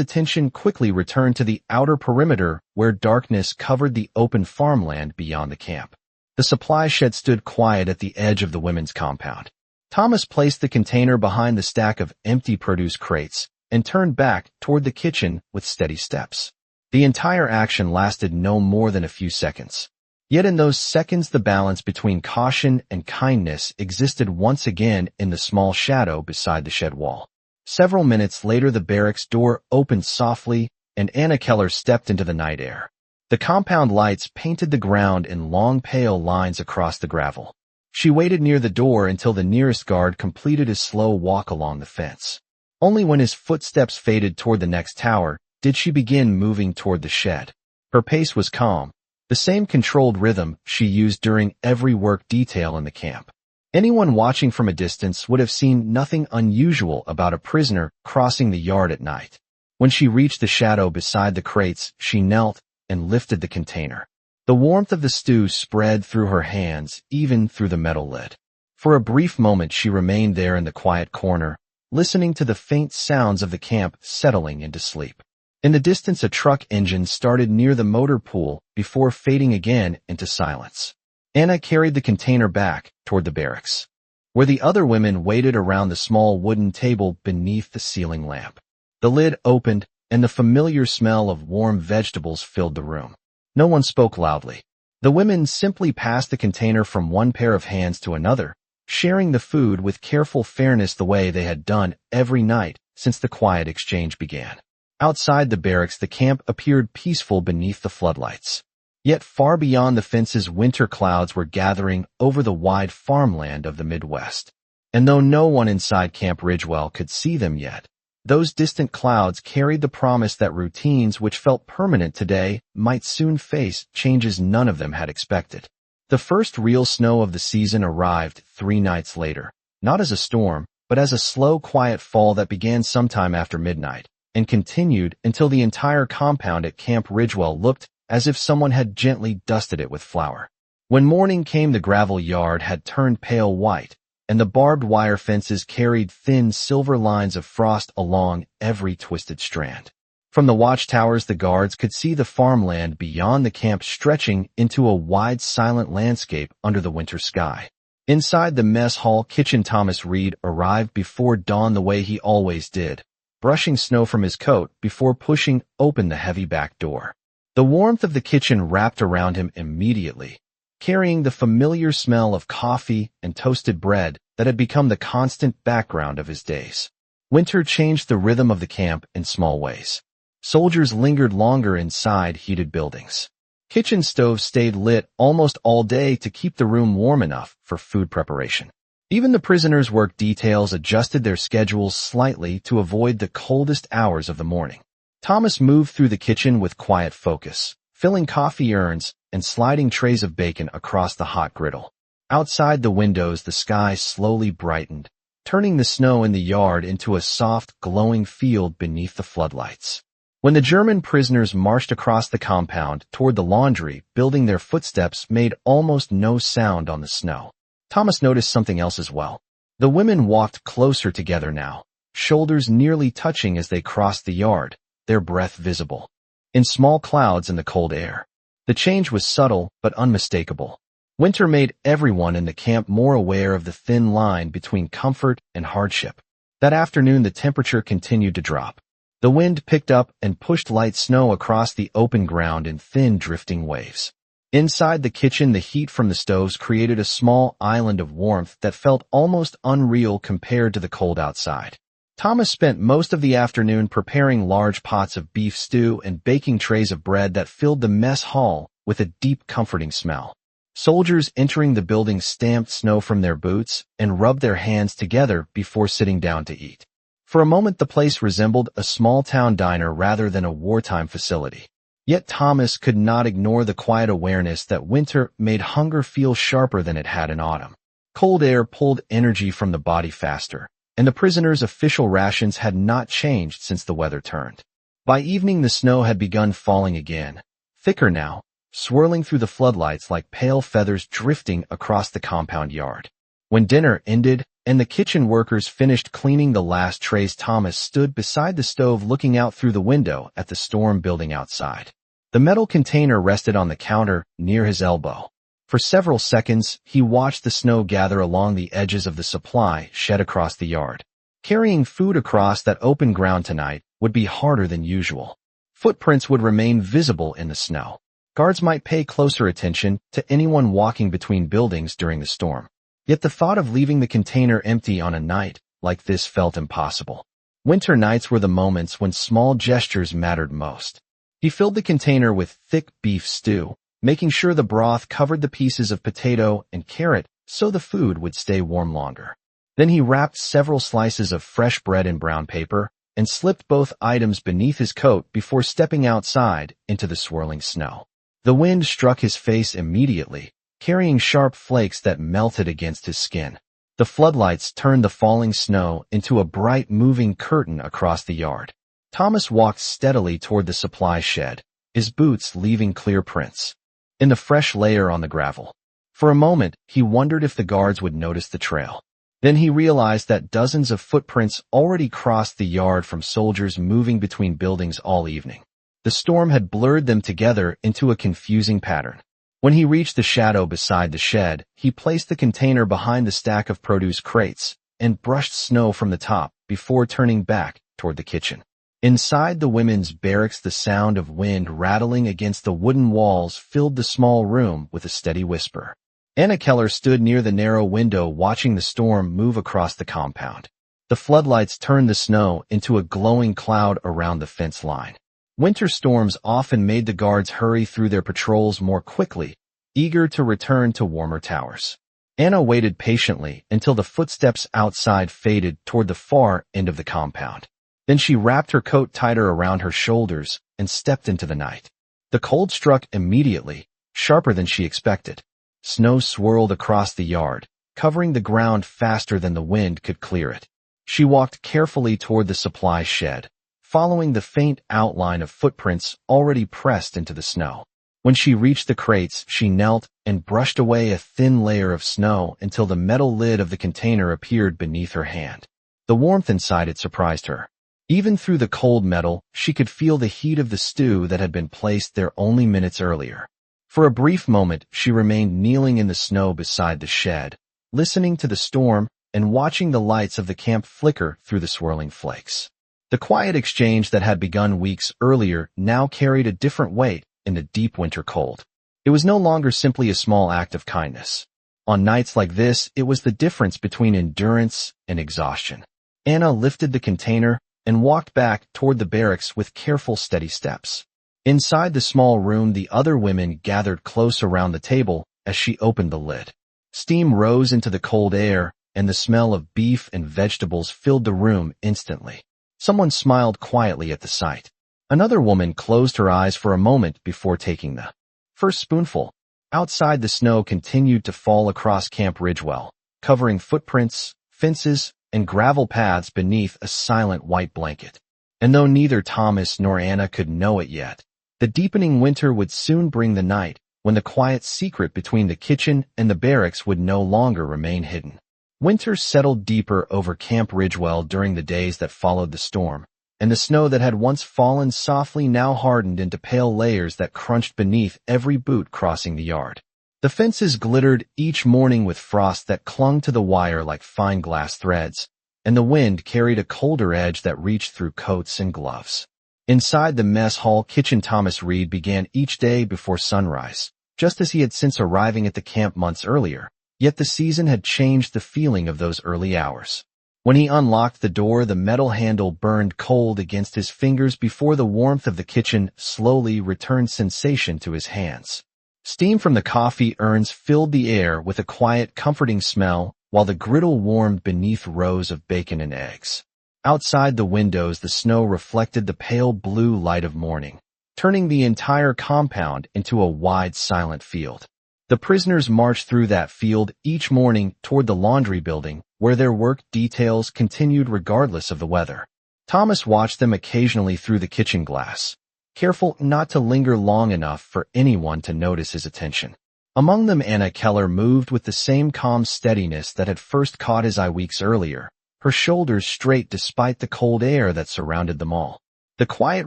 attention quickly returned to the outer perimeter where darkness covered the open farmland beyond the camp. The supply shed stood quiet at the edge of the women's compound. Thomas placed the container behind the stack of empty produce crates and turned back toward the kitchen with steady steps. The entire action lasted no more than a few seconds. Yet in those seconds the balance between caution and kindness existed once again in the small shadow beside the shed wall. Several minutes later the barracks door opened softly and Anna Keller stepped into the night air. The compound lights painted the ground in long pale lines across the gravel. She waited near the door until the nearest guard completed his slow walk along the fence. Only when his footsteps faded toward the next tower did she begin moving toward the shed. Her pace was calm, the same controlled rhythm she used during every work detail in the camp. Anyone watching from a distance would have seen nothing unusual about a prisoner crossing the yard at night. When she reached the shadow beside the crates, she knelt and lifted the container. The warmth of the stew spread through her hands, even through the metal lid. For a brief moment she remained there in the quiet corner, listening to the faint sounds of the camp settling into sleep. In the distance a truck engine started near the motor pool before fading again into silence. Anna carried the container back toward the barracks, where the other women waited around the small wooden table beneath the ceiling lamp. The lid opened, and the familiar smell of warm vegetables filled the room. No one spoke loudly. The women simply passed the container from one pair of hands to another, sharing the food with careful fairness the way they had done every night since the quiet exchange began. Outside the barracks the camp appeared peaceful beneath the floodlights. Yet far beyond the fences winter clouds were gathering over the wide farmland of the Midwest. And though no one inside Camp Ridgewell could see them yet, those distant clouds carried the promise that routines which felt permanent today might soon face changes none of them had expected. The first real snow of the season arrived 3 nights later, not as a storm, but as a slow, quiet fall that began sometime after midnight, and continued until the entire compound at Camp Ridgewell looked as if someone had gently dusted it with flour. When morning came the gravel yard had turned pale white, and the barbed wire fences carried thin silver lines of frost along every twisted strand. From the watchtowers the guards could see the farmland beyond the camp stretching into a wide silent landscape under the winter sky. Inside the mess hall kitchen Thomas Reed arrived before dawn the way he always did, brushing snow from his coat before pushing open the heavy back door. The warmth of the kitchen wrapped around him immediately, carrying the familiar smell of coffee and toasted bread that had become the constant background of his days. Winter changed the rhythm of the camp in small ways. Soldiers lingered longer inside heated buildings. Kitchen stoves stayed lit almost all day to keep the room warm enough for food preparation. Even the prisoners' work details adjusted their schedules slightly to avoid the coldest hours of the morning. Thomas moved through the kitchen with quiet focus, filling coffee urns and sliding trays of bacon across the hot griddle. Outside the windows the sky slowly brightened, turning the snow in the yard into a soft, glowing field beneath the floodlights. When the German prisoners marched across the compound toward the laundry building, their footsteps made almost no sound on the snow. Thomas noticed something else as well. The women walked closer together now, shoulders nearly touching as they crossed the yard, their breath visible in small clouds in the cold air. The change was subtle but unmistakable. Winter made everyone in the camp more aware of the thin line between comfort and hardship. That afternoon the temperature continued to drop. The wind picked up and pushed light snow across the open ground in thin drifting waves. Inside the kitchen the heat from the stoves created a small island of warmth that felt almost unreal compared to the cold outside. Thomas spent most of the afternoon preparing large pots of beef stew and baking trays of bread that filled the mess hall with a deep, comforting smell. Soldiers entering the building stamped snow from their boots and rubbed their hands together before sitting down to eat. For a moment the place resembled a small-town diner rather than a wartime facility. Yet Thomas could not ignore the quiet awareness that winter made hunger feel sharper than it had in autumn. Cold air pulled energy from the body faster, and the prisoners' official rations had not changed since the weather turned. By evening, the snow had begun falling again, thicker now, swirling through the floodlights like pale feathers drifting across the compound yard. When dinner ended and the kitchen workers finished cleaning the last trays, Thomas stood beside the stove looking out through the window at the storm building outside. The metal container rested on the counter near his elbow. For several seconds, he watched the snow gather along the edges of the supply shed across the yard. Carrying food across that open ground tonight would be harder than usual. Footprints would remain visible in the snow. Guards might pay closer attention to anyone walking between buildings during the storm. Yet the thought of leaving the container empty on a night like this felt impossible. Winter nights were the moments when small gestures mattered most. He filled the container with thick beef stew, making sure the broth covered the pieces of potato and carrot so the food would stay warm longer. Then he wrapped several slices of fresh bread in brown paper and slipped both items beneath his coat before stepping outside into the swirling snow. The wind struck his face immediately, carrying sharp flakes that melted against his skin. The floodlights turned the falling snow into a bright moving curtain across the yard. Thomas walked steadily toward the supply shed, his boots leaving clear prints in the fresh layer on the gravel. For a moment, he wondered if the guards would notice the trail. Then he realized that dozens of footprints already crossed the yard from soldiers moving between buildings all evening. The storm had blurred them together into a confusing pattern. When he reached the shadow beside the shed, he placed the container behind the stack of produce crates and brushed snow from the top before turning back toward the kitchen. Inside the women's barracks, the sound of wind rattling against the wooden walls filled the small room with a steady whisper. Anna Keller stood near the narrow window watching the storm move across the compound. The floodlights turned the snow into a glowing cloud around the fence line. Winter storms often made the guards hurry through their patrols more quickly, eager to return to warmer towers. Anna waited patiently until the footsteps outside faded toward the far end of the compound. Then she wrapped her coat tighter around her shoulders and stepped into the night. The cold struck immediately, sharper than she expected. Snow swirled across the yard, covering the ground faster than the wind could clear it. She walked carefully toward the supply shed, following the faint outline of footprints already pressed into the snow. When she reached the crates, she knelt and brushed away a thin layer of snow until the metal lid of the container appeared beneath her hand. The warmth inside it surprised her. Even through the cold metal, she could feel the heat of the stew that had been placed there only minutes earlier. For a brief moment, she remained kneeling in the snow beside the shed, listening to the storm and watching the lights of the camp flicker through the swirling flakes. The quiet exchange that had begun weeks earlier now carried a different weight in the deep winter cold. It was no longer simply a small act of kindness. On nights like this, it was the difference between endurance and exhaustion. Anna lifted the container and walked back toward the barracks with careful, steady steps. Inside the small room, the other women gathered close around the table as she opened the lid. Steam rose into the cold air, and the smell of beef and vegetables filled the room instantly. Someone smiled quietly at the sight. Another woman closed her eyes for a moment before taking the first spoonful. Outside, the snow continued to fall across Camp Ridgewell, covering footprints, fences, and gravel paths beneath a silent white blanket. And though neither Thomas nor Anna could know it yet, the deepening winter would soon bring the night when the quiet secret between the kitchen and the barracks would no longer remain hidden. Winter settled deeper over Camp Ridgewell during the days that followed the storm, and the snow that had once fallen softly now hardened into pale layers that crunched beneath every boot crossing the yard. The fences glittered each morning with frost that clung to the wire like fine glass threads, and the wind carried a colder edge that reached through coats and gloves. Inside the mess hall kitchen, Thomas Reed began each day before sunrise, just as he had since arriving at the camp months earlier, yet the season had changed the feeling of those early hours. When he unlocked the door, the metal handle burned cold against his fingers before the warmth of the kitchen slowly returned sensation to his hands. Steam from the coffee urns filled the air with a quiet, comforting smell, while the griddle warmed beneath rows of bacon and eggs. Outside the windows, the snow reflected the pale blue light of morning, turning the entire compound into a wide, silent field. The prisoners marched through that field each morning toward the laundry building, where their work details continued regardless of the weather. Thomas watched them occasionally through the kitchen glass, careful not to linger long enough for anyone to notice his attention. Among them, Anna Keller moved with the same calm steadiness that had first caught his eye weeks earlier, her shoulders straight despite the cold air that surrounded them all. The quiet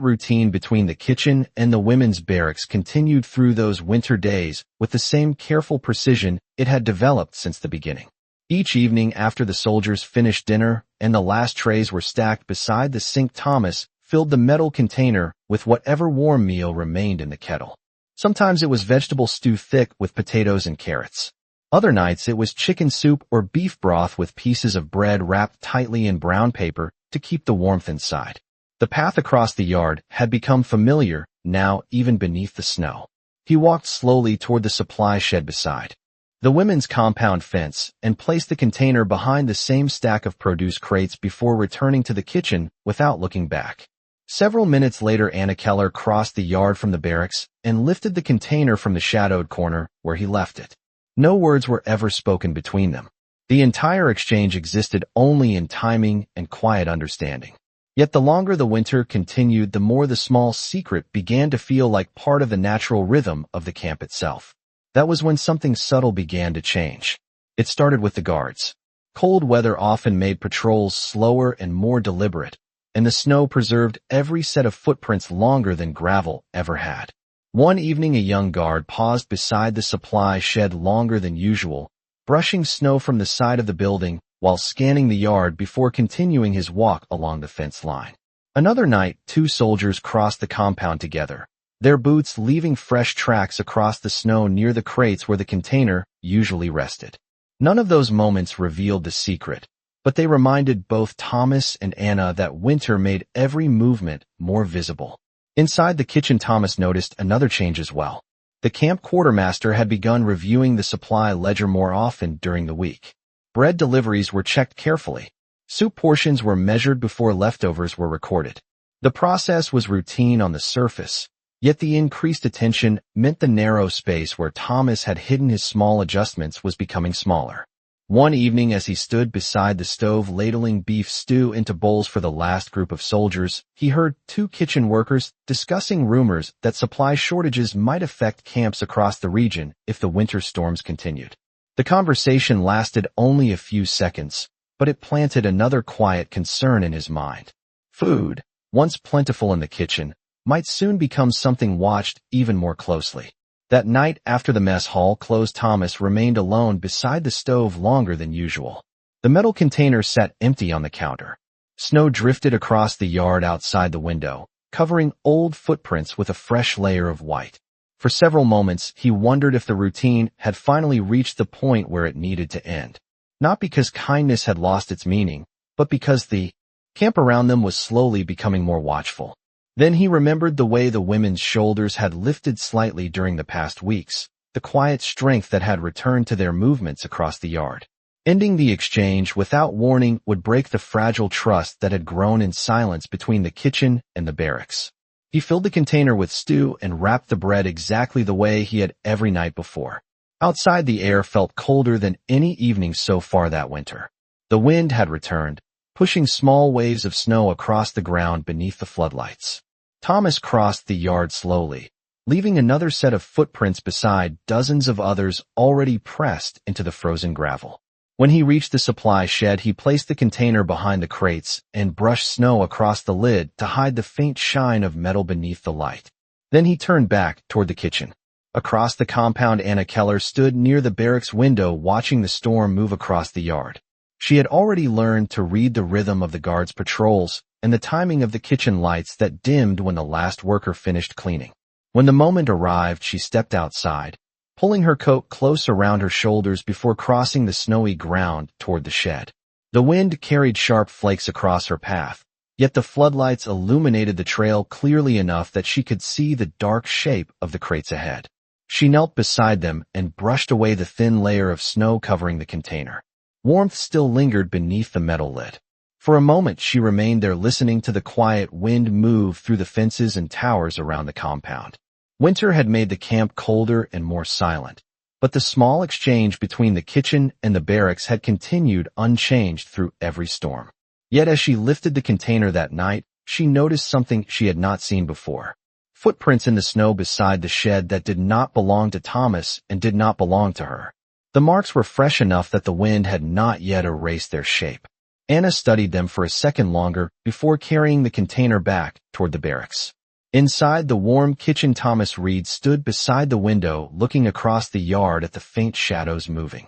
routine between the kitchen and the women's barracks continued through those winter days with the same careful precision it had developed since the beginning. Each evening after the soldiers finished dinner and the last trays were stacked beside the sink, Thomas filled the metal container with whatever warm meal remained in the kettle. Sometimes it was vegetable stew thick with potatoes and carrots. Other nights it was chicken soup or beef broth with pieces of bread wrapped tightly in brown paper to keep the warmth inside. The path across the yard had become familiar now, even beneath the snow. He walked slowly toward the supply shed beside the women's compound fence and placed the container behind the same stack of produce crates before returning to the kitchen without looking back. Several minutes later, Anna Keller crossed the yard from the barracks and lifted the container from the shadowed corner where he left it. No words were ever spoken between them. The entire exchange existed only in timing and quiet understanding. Yet the longer the winter continued, the more the small secret began to feel like part of the natural rhythm of the camp itself. That was when something subtle began to change. It started with the guards. Cold weather often made patrols slower and more deliberate, and the snow preserved every set of footprints longer than gravel ever had. One evening, a young guard paused beside the supply shed longer than usual, brushing snow from the side of the building while scanning the yard before continuing his walk along the fence line. Another night, two soldiers crossed the compound together, their boots leaving fresh tracks across the snow near the crates where the container usually rested. None of those moments revealed the secret, but they reminded both Thomas and Anna that winter made every movement more visible. Inside the kitchen, Thomas noticed another change as well. The camp quartermaster had begun reviewing the supply ledger more often during the week. Bread deliveries were checked carefully. Soup portions were measured before leftovers were recorded. The process was routine on the surface, yet the increased attention meant the narrow space where Thomas had hidden his small adjustments was becoming smaller. One evening, as he stood beside the stove ladling beef stew into bowls for the last group of soldiers, he heard two kitchen workers discussing rumors that supply shortages might affect camps across the region if the winter storms continued. The conversation lasted only a few seconds, but it planted another quiet concern in his mind. Food, once plentiful in the kitchen, might soon become something watched even more closely. That night, after the mess hall closed, Thomas remained alone beside the stove longer than usual. The metal container sat empty on the counter. Snow drifted across the yard outside the window, covering old footprints with a fresh layer of white. For several moments, he wondered if the routine had finally reached the point where it needed to end. Not because kindness had lost its meaning, but because the camp around them was slowly becoming more watchful. Then he remembered the way the women's shoulders had lifted slightly during the past weeks, the quiet strength that had returned to their movements across the yard. Ending the exchange without warning would break the fragile trust that had grown in silence between the kitchen and the barracks. He filled the container with stew and wrapped the bread exactly the way he had every night before. Outside, the air felt colder than any evening so far that winter. The wind had returned, pushing small waves of snow across the ground beneath the floodlights. Thomas crossed the yard slowly, leaving another set of footprints beside dozens of others already pressed into the frozen gravel. When he reached the supply shed, he placed the container behind the crates and brushed snow across the lid to hide the faint shine of metal beneath the light. Then he turned back toward the kitchen. Across the compound, Anna Keller stood near the barracks window watching the storm move across the yard. She had already learned to read the rhythm of the guards' patrols and the timing of the kitchen lights that dimmed when the last worker finished cleaning. When the moment arrived, she stepped outside, pulling her coat close around her shoulders before crossing the snowy ground toward the shed. The wind carried sharp flakes across her path, yet the floodlights illuminated the trail clearly enough that she could see the dark shape of the crates ahead. She knelt beside them and brushed away the thin layer of snow covering the container. Warmth still lingered beneath the metal lid. For a moment, she remained there listening to the quiet wind move through the fences and towers around the compound. Winter had made the camp colder and more silent, But the small exchange between the kitchen and the barracks had continued unchanged through every storm. Yet as she lifted the container that night, she noticed something she had not seen before. Footprints in the snow beside the shed that did not belong to Thomas and did not belong to her. The marks were fresh enough that the wind had not yet erased their shape. Anna studied them for a second longer before carrying the container back toward the barracks. Inside the warm kitchen, Thomas Reed stood beside the window looking across the yard at the faint shadows moving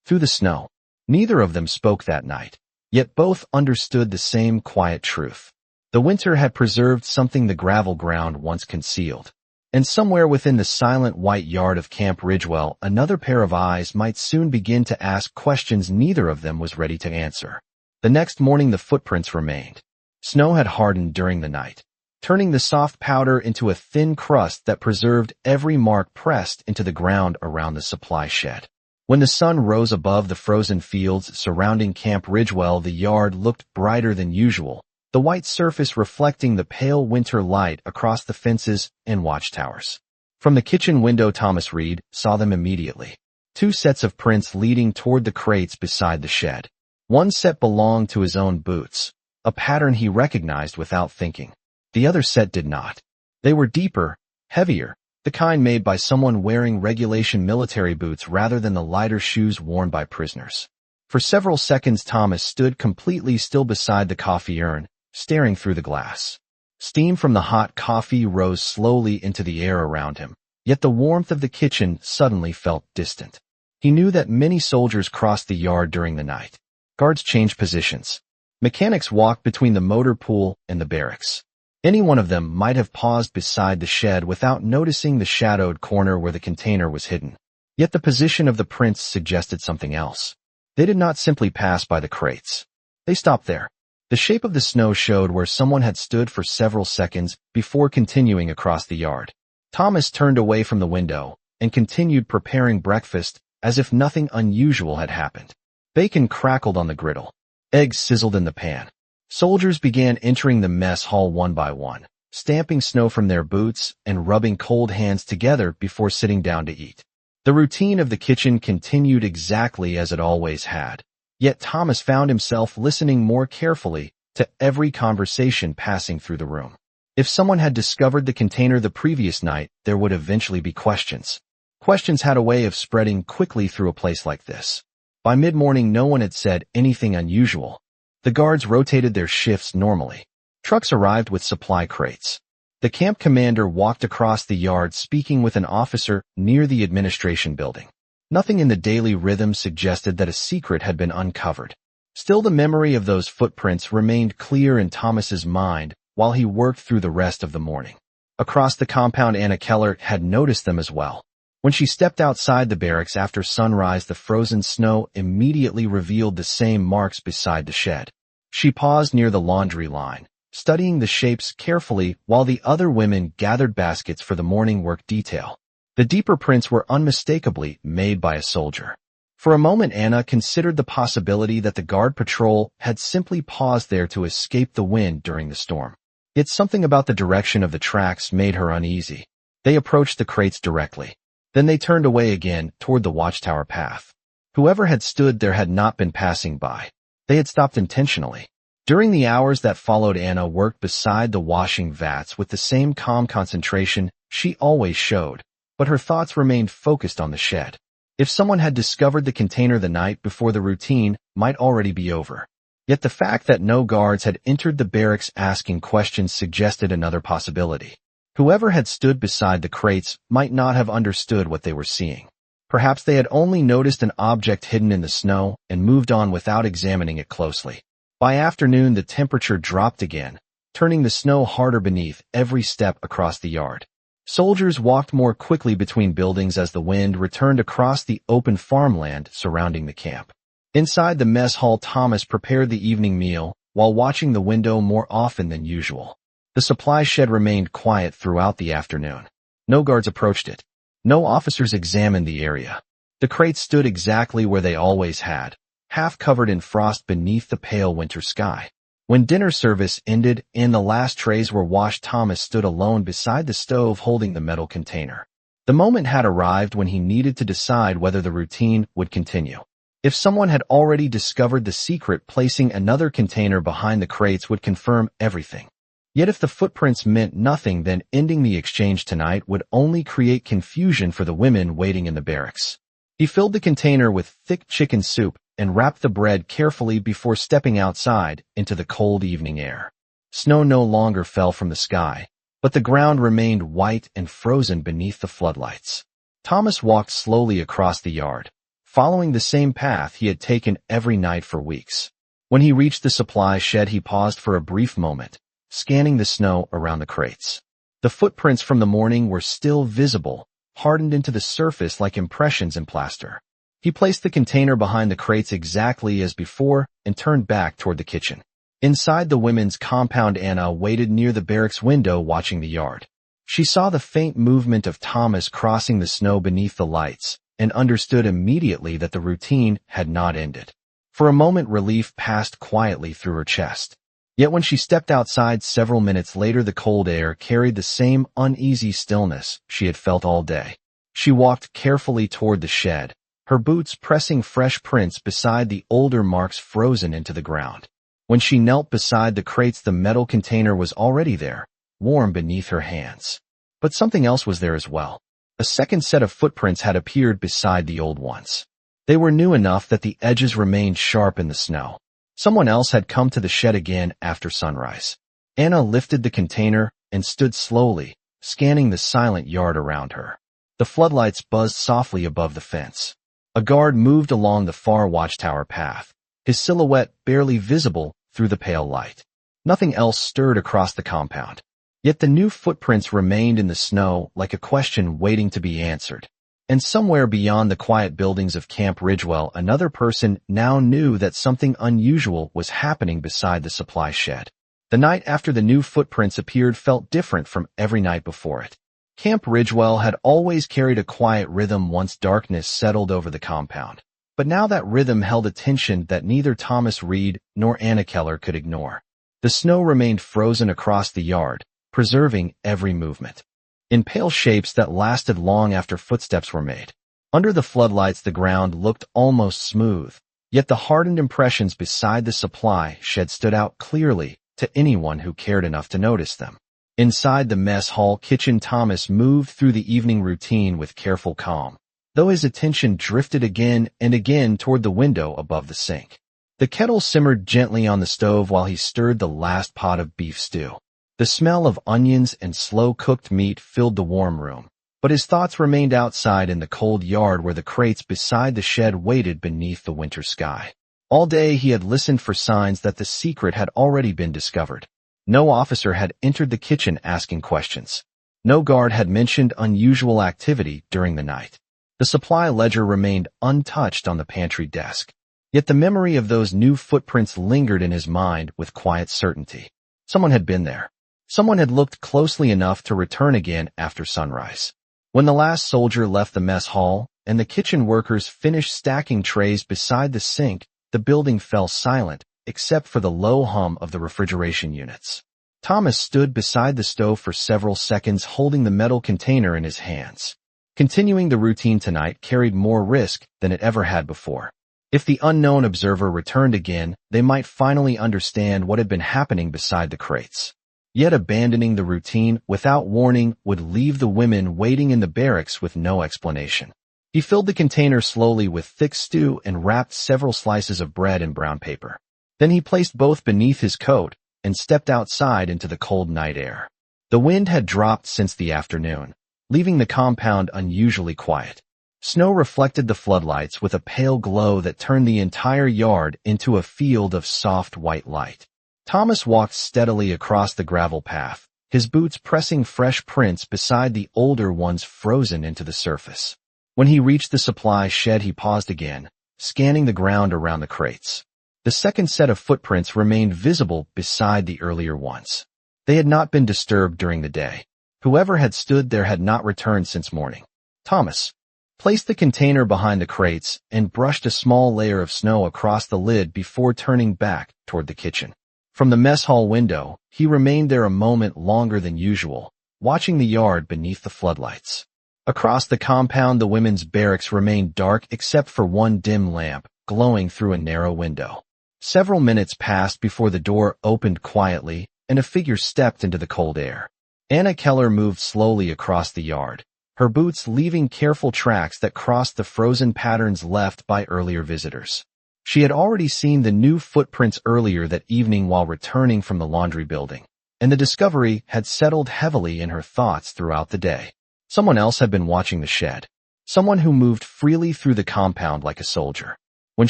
through the snow. Neither of them spoke that night, yet both understood the same quiet truth. The winter had preserved something the gravel ground once concealed. And somewhere within the silent white yard of Camp Ridgewell, another pair of eyes might soon begin to ask questions neither of them was ready to answer. The next morning the footprints remained. Snow had hardened during the night, turning the soft powder into a thin crust that preserved every mark pressed into the ground around the supply shed. When the sun rose above the frozen fields surrounding Camp Ridgewell, the yard looked brighter than usual, the white surface reflecting the pale winter light across the fences and watchtowers. From the kitchen window, Thomas Reed saw them immediately. 2 sets of prints leading toward the crates beside the shed. One set belonged to his own boots, a pattern he recognized without thinking. The other set did not. They were deeper, heavier, the kind made by someone wearing regulation military boots rather than the lighter shoes worn by prisoners. For several seconds Thomas stood completely still beside the coffee urn, staring through the glass. Steam from the hot coffee rose slowly into the air around him, yet the warmth of the kitchen suddenly felt distant. He knew that many soldiers crossed the yard during the night. Guards changed positions. Mechanics walked between the motor pool and the barracks. Any one of them might have paused beside the shed without noticing the shadowed corner where the container was hidden. Yet the position of the prints suggested something else. They did not simply pass by the crates. They stopped there. The shape of the snow showed where someone had stood for several seconds before continuing across the yard. Thomas turned away from the window and continued preparing breakfast as if nothing unusual had happened. Bacon crackled on the griddle. Eggs sizzled in the pan. Soldiers began entering the mess hall one by one, stamping snow from their boots and rubbing cold hands together before sitting down to eat. The routine of the kitchen continued exactly as it always had, yet Thomas found himself listening more carefully to every conversation passing through the room. If someone had discovered the container the previous night, there would eventually be questions. Questions had a way of spreading quickly through a place like this. By mid-morning, no one had said anything unusual. The guards rotated their shifts normally. Trucks arrived with supply crates. The camp commander walked across the yard speaking with an officer near the administration building. Nothing in the daily rhythm suggested that a secret had been uncovered. Still, the memory of those footprints remained clear in Thomas's mind while he worked through the rest of the morning. Across the compound, Anna Keller had noticed them as well. When she stepped outside the barracks after sunrise, the frozen snow immediately revealed the same marks beside the shed. She paused near the laundry line, studying the shapes carefully while the other women gathered baskets for the morning work detail. The deeper prints were unmistakably made by a soldier. For a moment, Anna considered the possibility that the guard patrol had simply paused there to escape the wind during the storm. Yet something about the direction of the tracks made her uneasy. They approached the crates directly. Then they turned away again toward the watchtower path. Whoever had stood there had not been passing by. They had stopped intentionally. During the hours that followed, Anna worked beside the washing vats with the same calm concentration she always showed, but her thoughts remained focused on the shed. If someone had discovered the container the night before, the routine might already be over. Yet the fact that no guards had entered the barracks asking questions suggested another possibility. Whoever had stood beside the crates might not have understood what they were seeing. Perhaps they had only noticed an object hidden in the snow and moved on without examining it closely. By afternoon, the temperature dropped again, turning the snow harder beneath every step across the yard. Soldiers walked more quickly between buildings as the wind returned across the open farmland surrounding the camp. Inside the mess hall, Thomas prepared the evening meal while watching the window more often than usual. The supply shed remained quiet throughout the afternoon. No guards approached it. No officers examined the area. The crates stood exactly where they always had, half covered in frost beneath the pale winter sky. When dinner service ended and the last trays were washed, Thomas stood alone beside the stove holding the metal container. The moment had arrived when he needed to decide whether the routine would continue. If someone had already discovered the secret, placing another container behind the crates would confirm everything. Yet if the footprints meant nothing, then ending the exchange tonight would only create confusion for the women waiting in the barracks. He filled the container with thick chicken soup and wrapped the bread carefully before stepping outside into the cold evening air. Snow no longer fell from the sky, but the ground remained white and frozen beneath the floodlights. Thomas walked slowly across the yard, following the same path he had taken every night for weeks. When he reached the supply shed, he paused for a brief moment, scanning the snow around the crates. The footprints from the morning were still visible, hardened into the surface like impressions in plaster. He placed the container behind the crates exactly as before and turned back toward the kitchen. Inside the women's compound, Anna waited near the barracks window watching the yard. She saw the faint movement of Thomas crossing the snow beneath the lights and understood immediately that the routine had not ended. For a moment, relief passed quietly through her chest. Yet when she stepped outside several minutes later, the cold air carried the same uneasy stillness she had felt all day. She walked carefully toward the shed, her boots pressing fresh prints beside the older marks frozen into the ground. When she knelt beside the crates, the metal container was already there, warm beneath her hands. But something else was there as well. A second set of footprints had appeared beside the old ones. They were new enough that the edges remained sharp in the snow. Someone else had come to the shed again after sunrise. Anna lifted the container and stood slowly, scanning the silent yard around her. The floodlights buzzed softly above the fence. A guard moved along the far watchtower path, his silhouette barely visible through the pale light. Nothing else stirred across the compound. Yet the new footprints remained in the snow like a question waiting to be answered. And somewhere beyond the quiet buildings of Camp Ridgewell, another person now knew that something unusual was happening beside the supply shed. The night after the new footprints appeared felt different from every night before it. Camp Ridgewell had always carried a quiet rhythm once darkness settled over the compound. But now that rhythm held a tension that neither Thomas Reed nor Anna Keller could ignore. The snow remained frozen across the yard, preserving every movement. In pale shapes that lasted long after footsteps were made. Under the floodlights, the ground looked almost smooth, yet the hardened impressions beside the supply shed stood out clearly to anyone who cared enough to notice them. Inside the mess hall kitchen, Thomas moved through the evening routine with careful calm, though his attention drifted again and again toward the window above the sink. The kettle simmered gently on the stove while he stirred the last pot of beef stew. The smell of onions and slow-cooked meat filled the warm room, but his thoughts remained outside in the cold yard where the crates beside the shed waited beneath the winter sky. All day he had listened for signs that the secret had already been discovered. No officer had entered the kitchen asking questions. No guard had mentioned unusual activity during the night. The supply ledger remained untouched on the pantry desk. Yet the memory of those new footprints lingered in his mind with quiet certainty. Someone had been there. Someone had looked closely enough to return again after sunrise. When the last soldier left the mess hall and the kitchen workers finished stacking trays beside the sink, the building fell silent except for the low hum of the refrigeration units. Thomas stood beside the stove for several seconds, holding the metal container in his hands. Continuing the routine tonight carried more risk than it ever had before. If the unknown observer returned again, they might finally understand what had been happening beside the crates. Yet abandoning the routine without warning would leave the women waiting in the barracks with no explanation. He filled the container slowly with thick stew and wrapped several slices of bread in brown paper. Then he placed both beneath his coat and stepped outside into the cold night air. The wind had dropped since the afternoon, leaving the compound unusually quiet. Snow reflected the floodlights with a pale glow that turned the entire yard into a field of soft white light. Thomas walked steadily across the gravel path, his boots pressing fresh prints beside the older ones frozen into the surface. When he reached the supply shed, he paused again, scanning the ground around the crates. The second set of footprints remained visible beside the earlier ones. They had not been disturbed during the day. Whoever had stood there had not returned since morning. Thomas placed the container behind the crates and brushed a small layer of snow across the lid before turning back toward the kitchen. From the mess hall window, he remained there a moment longer than usual, watching the yard beneath the floodlights. Across the compound, the women's barracks remained dark except for one dim lamp, glowing through a narrow window. Several minutes passed before the door opened quietly, and a figure stepped into the cold air. Anna Keller moved slowly across the yard, her boots leaving careful tracks that crossed the frozen patterns left by earlier visitors. She had already seen the new footprints earlier that evening while returning from the laundry building, and the discovery had settled heavily in her thoughts throughout the day. Someone else had been watching the shed. Someone who moved freely through the compound like a soldier. When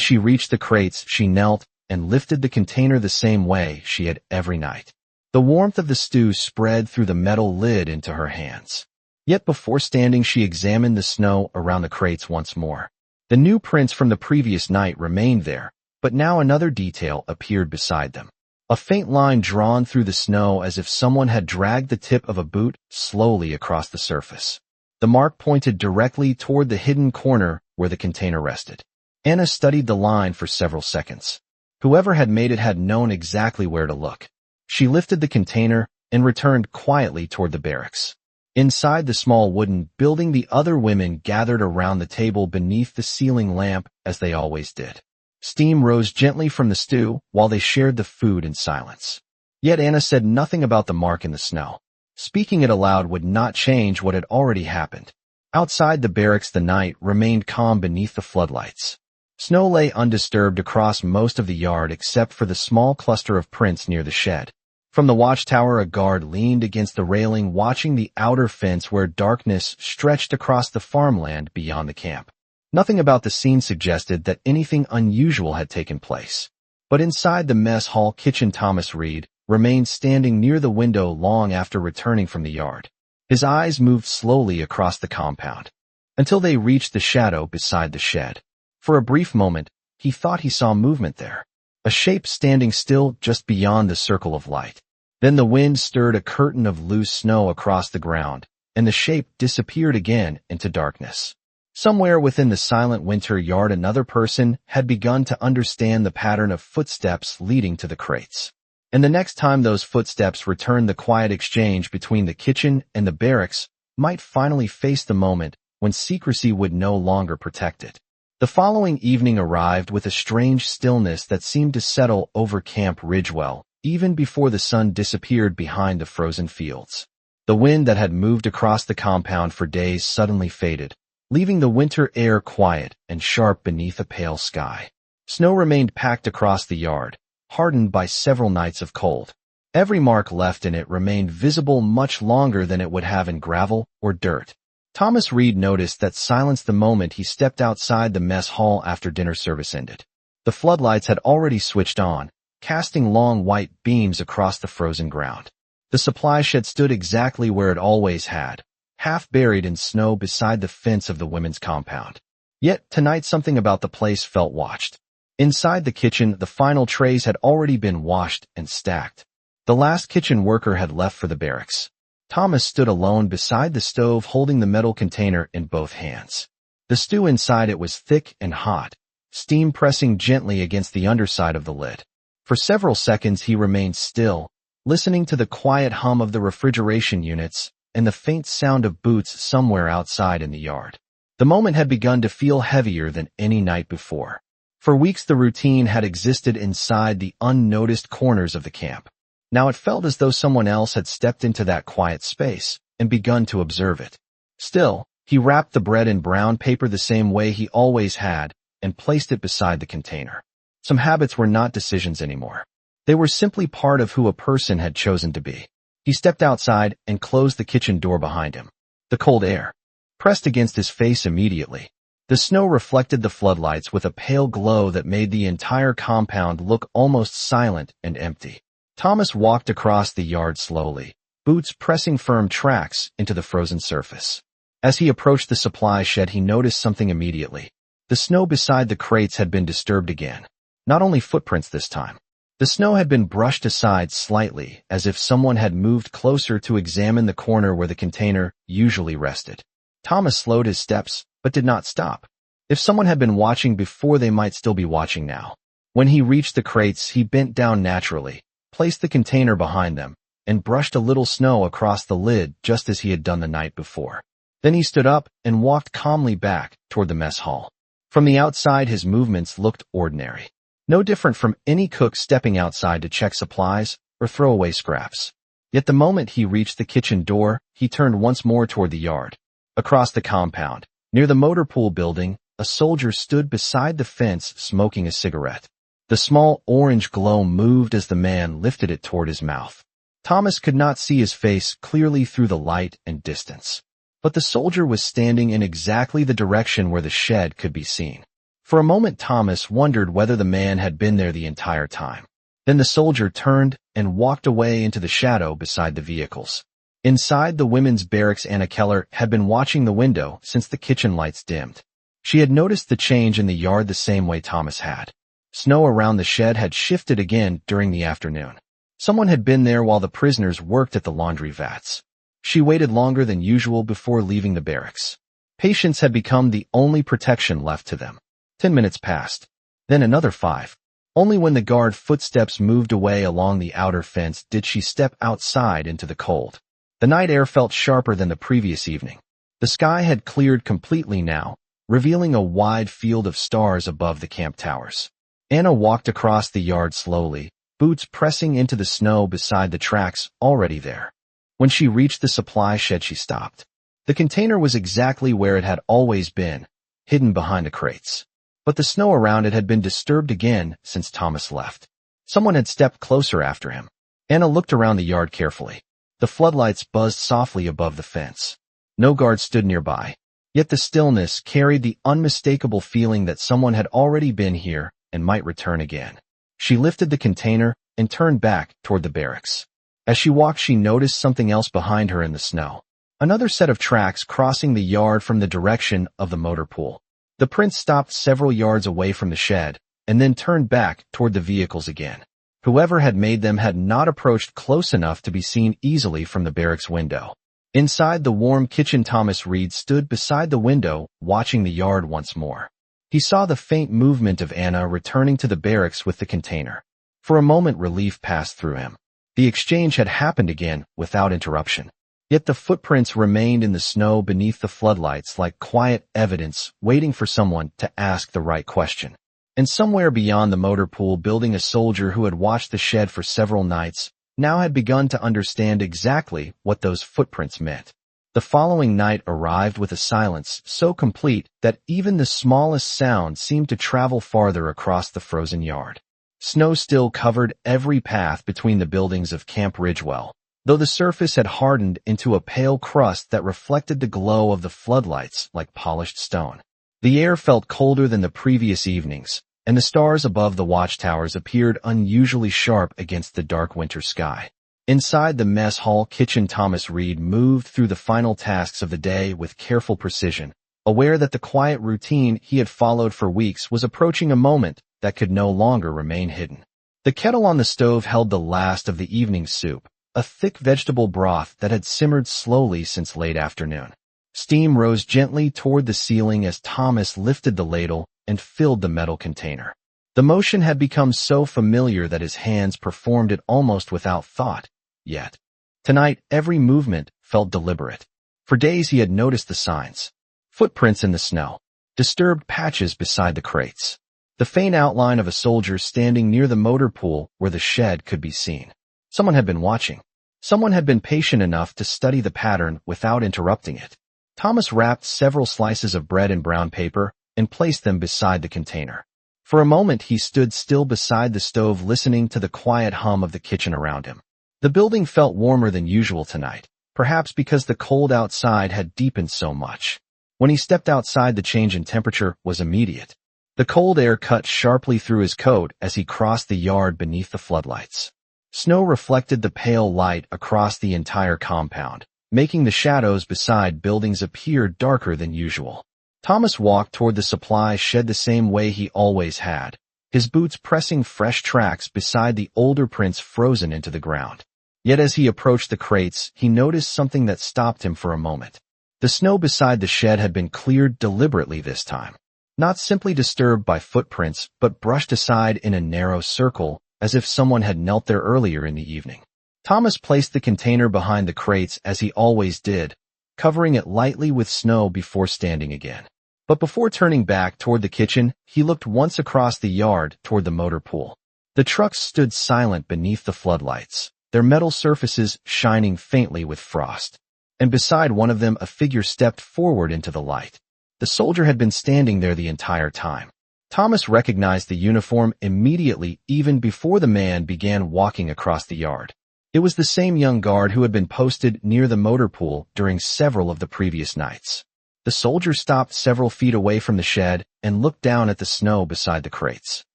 she reached the crates, she knelt and lifted the container the same way she had every night. The warmth of the stew spread through the metal lid into her hands. Yet before standing, she examined the snow around the crates once more. The new prints from the previous night remained there, but now another detail appeared beside them. A faint line drawn through the snow as if someone had dragged the tip of a boot slowly across the surface. The mark pointed directly toward the hidden corner where the container rested. Anna studied the line for several seconds. Whoever had made it had known exactly where to look. She lifted the container and returned quietly toward the barracks. Inside the small wooden building, the other women gathered around the table beneath the ceiling lamp as they always did. Steam rose gently from the stew while they shared the food in silence. Yet Anna said nothing about the mark in the snow. Speaking it aloud would not change what had already happened. Outside the barracks, the night remained calm beneath the floodlights. Snow lay undisturbed across most of the yard except for the small cluster of prints near the shed. From the watchtower, a guard leaned against the railing watching the outer fence where darkness stretched across the farmland beyond the camp. Nothing about the scene suggested that anything unusual had taken place. But inside the mess hall kitchen, Thomas Reed remained standing near the window long after returning from the yard. His eyes moved slowly across the compound, until they reached the shadow beside the shed. For a brief moment, he thought he saw movement there, a shape standing still just beyond the circle of light. Then the wind stirred a curtain of loose snow across the ground, and the shape disappeared again into darkness. Somewhere within the silent winter yard, another person had begun to understand the pattern of footsteps leading to the crates. And the next time those footsteps returned, the quiet exchange between the kitchen and the barracks might finally face the moment when secrecy would no longer protect it. The following evening arrived with a strange stillness that seemed to settle over Camp Ridgewell, even before the sun disappeared behind the frozen fields. The wind that had moved across the compound for days suddenly faded, leaving the winter air quiet and sharp beneath a pale sky. Snow remained packed across the yard, hardened by several nights of cold. Every mark left in it remained visible much longer than it would have in gravel or dirt. Thomas Reed noticed that silence the moment he stepped outside the mess hall after dinner service ended. The floodlights had already switched on, casting long white beams across the frozen ground. The supply shed stood exactly where it always had, half buried in snow beside the fence of the women's compound. Yet tonight something about the place felt watched. Inside the kitchen, the final trays had already been washed and stacked. The last kitchen worker had left for the barracks. Thomas stood alone beside the stove holding the metal container in both hands. The stew inside it was thick and hot, steam pressing gently against the underside of the lid. For several seconds he remained still, listening to the quiet hum of the refrigeration units and the faint sound of boots somewhere outside in the yard. The moment had begun to feel heavier than any night before. For weeks the routine had existed inside the unnoticed corners of the camp. Now it felt as though someone else had stepped into that quiet space and begun to observe it. Still, he wrapped the bread in brown paper the same way he always had and placed it beside the container. Some habits were not decisions anymore. They were simply part of who a person had chosen to be. He stepped outside and closed the kitchen door behind him. The cold air pressed against his face immediately. The snow reflected the floodlights with a pale glow that made the entire compound look almost silent and empty. Thomas walked across the yard slowly, boots pressing firm tracks into the frozen surface. As he approached the supply shed, he noticed something immediately. The snow beside the crates had been disturbed again. Not only footprints this time. The snow had been brushed aside slightly, as if someone had moved closer to examine the corner where the container usually rested. Thomas slowed his steps, but did not stop. If someone had been watching before, they might still be watching now. When he reached the crates, he bent down naturally, placed the container behind them, and brushed a little snow across the lid just as he had done the night before. Then he stood up and walked calmly back toward the mess hall. From the outside, his movements looked ordinary. No different from any cook stepping outside to check supplies or throw away scraps. Yet the moment he reached the kitchen door, he turned once more toward the yard. Across the compound, near the motor pool building, a soldier stood beside the fence smoking a cigarette. The small orange glow moved as the man lifted it toward his mouth. Thomas could not see his face clearly through the light and distance. But the soldier was standing in exactly the direction where the shed could be seen. For a moment Thomas wondered whether the man had been there the entire time. Then the soldier turned and walked away into the shadow beside the vehicles. Inside the women's barracks, Anna Keller had been watching the window since the kitchen lights dimmed. She had noticed the change in the yard the same way Thomas had. Snow around the shed had shifted again during the afternoon. Someone had been there while the prisoners worked at the laundry vats. She waited longer than usual before leaving the barracks. Patience had become the only protection left to them. 10 minutes passed. Then another 5. Only when the guard footsteps moved away along the outer fence did she step outside into the cold. The night air felt sharper than the previous evening. The sky had cleared completely now, revealing a wide field of stars above the camp towers. Anna walked across the yard slowly, boots pressing into the snow beside the tracks already there. When she reached the supply shed, she stopped. The container was exactly where it had always been, hidden behind the crates. But the snow around it had been disturbed again since Thomas left. Someone had stepped closer after him. Anna looked around the yard carefully. The floodlights buzzed softly above the fence. No guard stood nearby. Yet the stillness carried the unmistakable feeling that someone had already been here and might return again. She lifted the container and turned back toward the barracks. As she walked, she noticed something else behind her in the snow. Another set of tracks crossing the yard from the direction of the motor pool. The prints stopped several yards away from the shed, and then turned back toward the vehicles again. Whoever had made them had not approached close enough to be seen easily from the barracks window. Inside the warm kitchen, Thomas Reed stood beside the window, watching the yard once more. He saw the faint movement of Anna returning to the barracks with the container. For a moment, relief passed through him. The exchange had happened again without interruption. Yet the footprints remained in the snow beneath the floodlights like quiet evidence waiting for someone to ask the right question. And somewhere beyond the motor pool building, a soldier who had watched the shed for several nights now had begun to understand exactly what those footprints meant. The following night arrived with a silence so complete that even the smallest sound seemed to travel farther across the frozen yard. Snow still covered every path between the buildings of Camp Ridgewell, though the surface had hardened into a pale crust that reflected the glow of the floodlights like polished stone. The air felt colder than the previous evenings, and the stars above the watchtowers appeared unusually sharp against the dark winter sky. Inside the mess hall kitchen, Thomas Reed moved through the final tasks of the day with careful precision, aware that the quiet routine he had followed for weeks was approaching a moment that could no longer remain hidden. The kettle on the stove held the last of the evening's soup, a thick vegetable broth that had simmered slowly since late afternoon. Steam rose gently toward the ceiling as Thomas lifted the ladle and filled the metal container. The motion had become so familiar that his hands performed it almost without thought. Yet, tonight every movement felt deliberate. For days he had noticed the signs. Footprints in the snow, disturbed patches beside the crates, the faint outline of a soldier standing near the motor pool where the shed could be seen. Someone had been watching. Someone had been patient enough to study the pattern without interrupting it. Thomas wrapped several slices of bread in brown paper and placed them beside the container. For a moment he stood still beside the stove, listening to the quiet hum of the kitchen around him. The building felt warmer than usual tonight, perhaps because the cold outside had deepened so much. When he stepped outside, the change in temperature was immediate. The cold air cut sharply through his coat as he crossed the yard beneath the floodlights. Snow reflected the pale light across the entire compound, making the shadows beside buildings appear darker than usual. Thomas walked toward the supply shed the same way he always had, his boots pressing fresh tracks beside the older prints frozen into the ground. Yet as he approached the crates, he noticed something that stopped him for a moment. The snow beside the shed had been cleared deliberately this time. Not simply disturbed by footprints, but brushed aside in a narrow circle, as if someone had knelt there earlier in the evening. Thomas placed the container behind the crates as he always did, covering it lightly with snow before standing again. But before turning back toward the kitchen, he looked once across the yard toward the motor pool. The trucks stood silent beneath the floodlights, their metal surfaces shining faintly with frost. And beside one of them a figure stepped forward into the light. The soldier had been standing there the entire time. Thomas recognized the uniform immediately, even before the man began walking across the yard. It was the same young guard who had been posted near the motor pool during several of the previous nights. The soldier stopped several feet away from the shed and looked down at the snow beside the crates.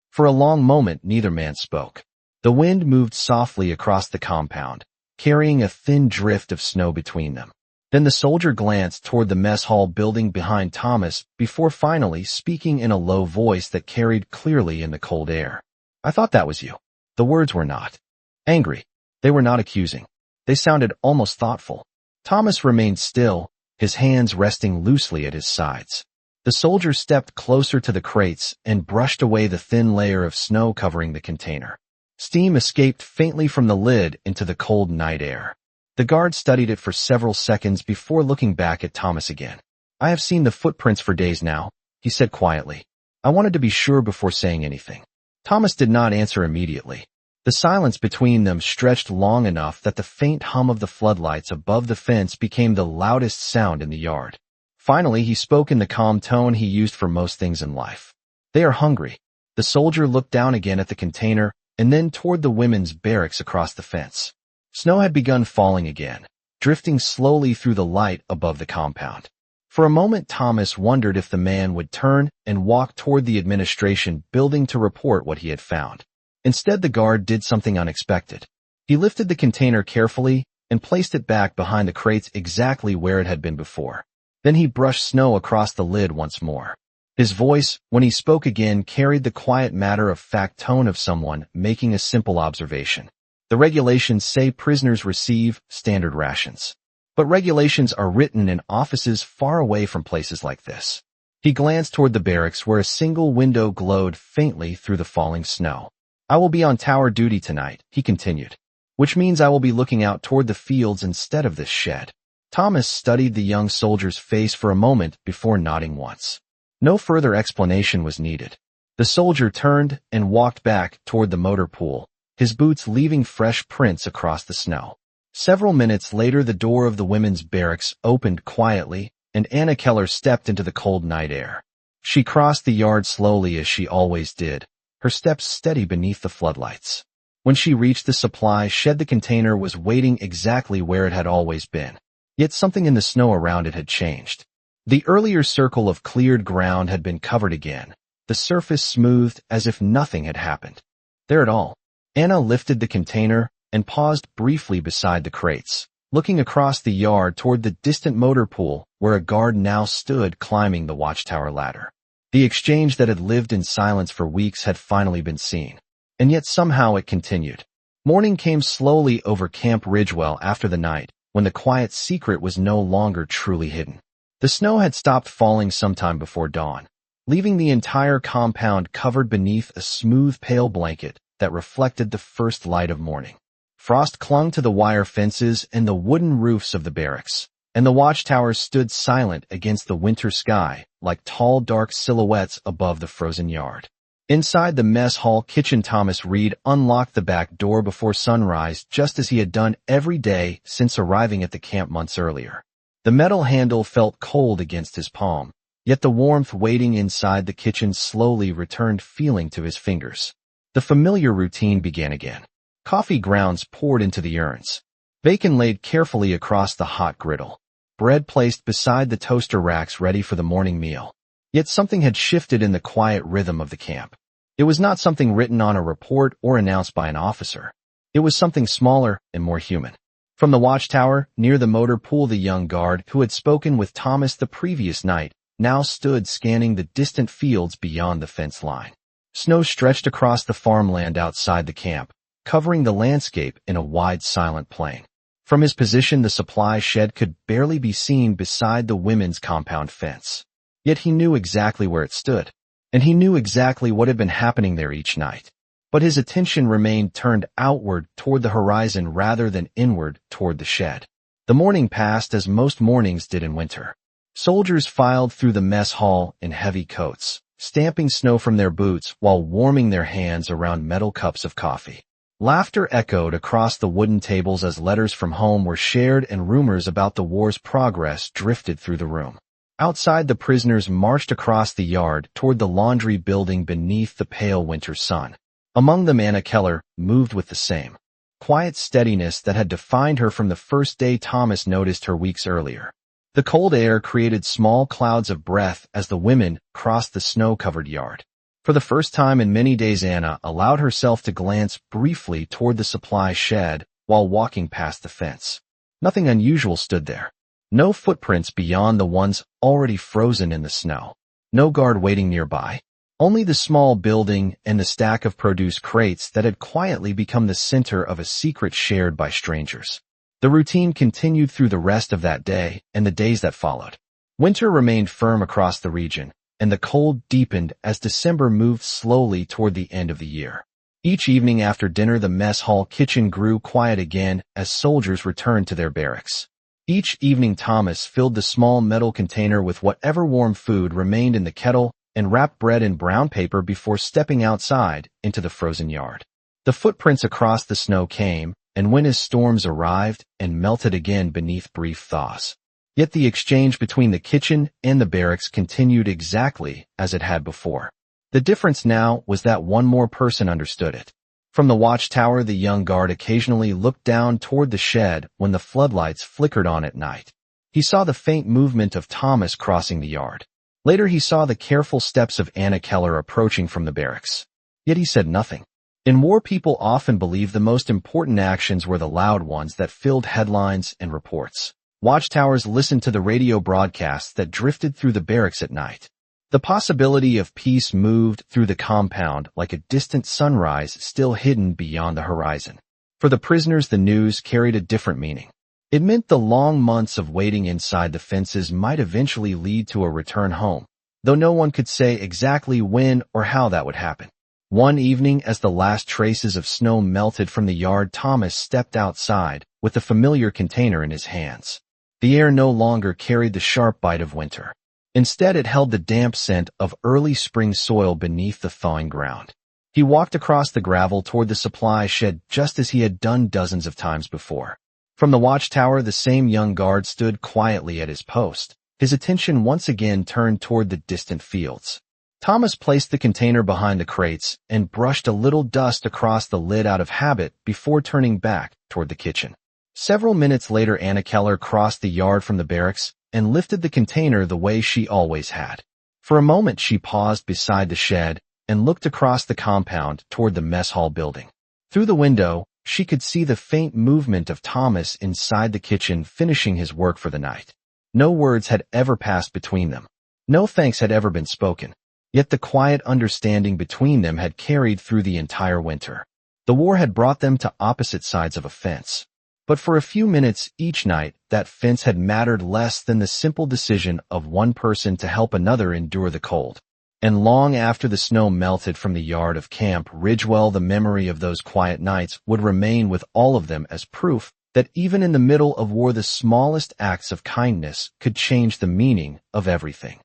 For a long moment, neither man spoke. The wind moved softly across the compound, carrying a thin drift of snow between them. Then the soldier glanced toward the mess hall building behind Thomas before finally speaking in a low voice that carried clearly in the cold air. "I thought that was you." The words were not angry. They were not accusing. They sounded almost thoughtful. Thomas remained still, his hands resting loosely at his sides. The soldier stepped closer to the crates and brushed away the thin layer of snow covering the container. Steam escaped faintly from the lid into the cold night air. The guard studied it for several seconds before looking back at Thomas again. "I have seen the footprints for days now," he said quietly. "I wanted to be sure before saying anything." Thomas did not answer immediately. The silence between them stretched long enough that the faint hum of the floodlights above the fence became the loudest sound in the yard. Finally, he spoke in the calm tone he used for most things in life. "They are hungry." The soldier looked down again at the container and then toward the women's barracks across the fence. Snow had begun falling again, drifting slowly through the light above the compound. For a moment, Thomas wondered if the man would turn and walk toward the administration building to report what he had found. Instead, the guard did something unexpected. He lifted the container carefully and placed it back behind the crates exactly where it had been before. Then he brushed snow across the lid once more. His voice, when he spoke again, carried the quiet matter-of-fact tone of someone making a simple observation. "The regulations say prisoners receive standard rations. But regulations are written in offices far away from places like this." He glanced toward the barracks where a single window glowed faintly through the falling snow. "I will be on tower duty tonight," he continued, "which means I will be looking out toward the fields instead of this shed." Thomas studied the young soldier's face for a moment before nodding once. No further explanation was needed. The soldier turned and walked back toward the motor pool, his boots leaving fresh prints across the snow. Several minutes later, the door of the women's barracks opened quietly, and Anna Keller stepped into the cold night air. She crossed the yard slowly as she always did, her steps steady beneath the floodlights. When she reached the supply shed, the container was waiting exactly where it had always been. Yet something in the snow around it had changed. The earlier circle of cleared ground had been covered again, the surface smoothed as if nothing had happened. There at all. Anna lifted the container and paused briefly beside the crates, looking across the yard toward the distant motor pool where a guard now stood climbing the watchtower ladder. The exchange that had lived in silence for weeks had finally been seen, and yet somehow it continued. Morning came slowly over Camp Ridgewell after the night when the quiet secret was no longer truly hidden. The snow had stopped falling sometime before dawn, leaving the entire compound covered beneath a smooth pale blanket that reflected the first light of morning. Frost clung to the wire fences and the wooden roofs of the barracks, and the watchtowers stood silent against the winter sky like tall dark silhouettes above the frozen yard. Inside the mess hall kitchen, Thomas Reed unlocked the back door before sunrise, just as he had done every day since arriving at the camp months earlier. The metal handle felt cold against his palm, yet the warmth waiting inside the kitchen slowly returned feeling to his fingers. The familiar routine began again. Coffee grounds poured into the urns. Bacon laid carefully across the hot griddle. Bread placed beside the toaster racks ready for the morning meal. Yet something had shifted in the quiet rhythm of the camp. It was not something written on a report or announced by an officer. It was something smaller and more human. From the watchtower, near the motor pool, the young guard who had spoken with Thomas the previous night now stood scanning the distant fields beyond the fence line. Snow stretched across the farmland outside the camp, covering the landscape in a wide silent plain. From his position, the supply shed could barely be seen beside the women's compound fence. Yet he knew exactly where it stood, and he knew exactly what had been happening there each night. But his attention remained turned outward toward the horizon rather than inward toward the shed. The morning passed as most mornings did in winter. Soldiers filed through the mess hall in heavy coats, stamping snow from their boots while warming their hands around metal cups of coffee. Laughter echoed across the wooden tables as letters from home were shared and rumors about the war's progress drifted through the room. Outside, the prisoners marched across the yard toward the laundry building beneath the pale winter sun. Among them, Anna Keller moved with the same quiet steadiness that had defined her from the first day Thomas noticed her weeks earlier. The cold air created small clouds of breath as the women crossed the snow-covered yard. For the first time in many days, Anna allowed herself to glance briefly toward the supply shed while walking past the fence. Nothing unusual stood there. No footprints beyond the ones already frozen in the snow. No guard waiting nearby. Only the small building and the stack of produce crates that had quietly become the center of a secret shared by strangers. The routine continued through the rest of that day and the days that followed. Winter remained firm across the region, and the cold deepened as December moved slowly toward the end of the year. Each evening after dinner, the mess hall kitchen grew quiet again as soldiers returned to their barracks. Each evening, Thomas filled the small metal container with whatever warm food remained in the kettle and wrapped bread in brown paper before stepping outside into the frozen yard. The footprints across the snow came and went as storms arrived and melted again beneath brief thaws. Yet the exchange between the kitchen and the barracks continued exactly as it had before. The difference now was that one more person understood it. From the watchtower, the young guard occasionally looked down toward the shed when the floodlights flickered on at night. He saw the faint movement of Thomas crossing the yard. Later, he saw the careful steps of Anna Keller approaching from the barracks. Yet he said nothing. In war, people often believe the most important actions were the loud ones that filled headlines and reports. Watchtowers listened to the radio broadcasts that drifted through the barracks at night. The possibility of peace moved through the compound like a distant sunrise still hidden beyond the horizon. For the prisoners, the news carried a different meaning. It meant the long months of waiting inside the fences might eventually lead to a return home, though no one could say exactly when or how that would happen. One evening, as the last traces of snow melted from the yard, Thomas stepped outside with the familiar container in his hands. The air no longer carried the sharp bite of winter. Instead, it held the damp scent of early spring soil beneath the thawing ground. He walked across the gravel toward the supply shed just as he had done dozens of times before. From the watchtower, the same young guard stood quietly at his post, his attention once again turned toward the distant fields. Thomas placed the container behind the crates and brushed a little dust across the lid out of habit before turning back toward the kitchen. Several minutes later, Anna Keller crossed the yard from the barracks and lifted the container the way she always had. For a moment, she paused beside the shed and looked across the compound toward the mess hall building. Through the window, she could see the faint movement of Thomas inside the kitchen finishing his work for the night. No words had ever passed between them. No thanks had ever been spoken. Yet the quiet understanding between them had carried through the entire winter. The war had brought them to opposite sides of a fence. But for a few minutes each night, that fence had mattered less than the simple decision of one person to help another endure the cold. And long after the snow melted from the yard of Camp Ridgewell, the memory of those quiet nights would remain with all of them as proof that even in the middle of war, the smallest acts of kindness could change the meaning of everything.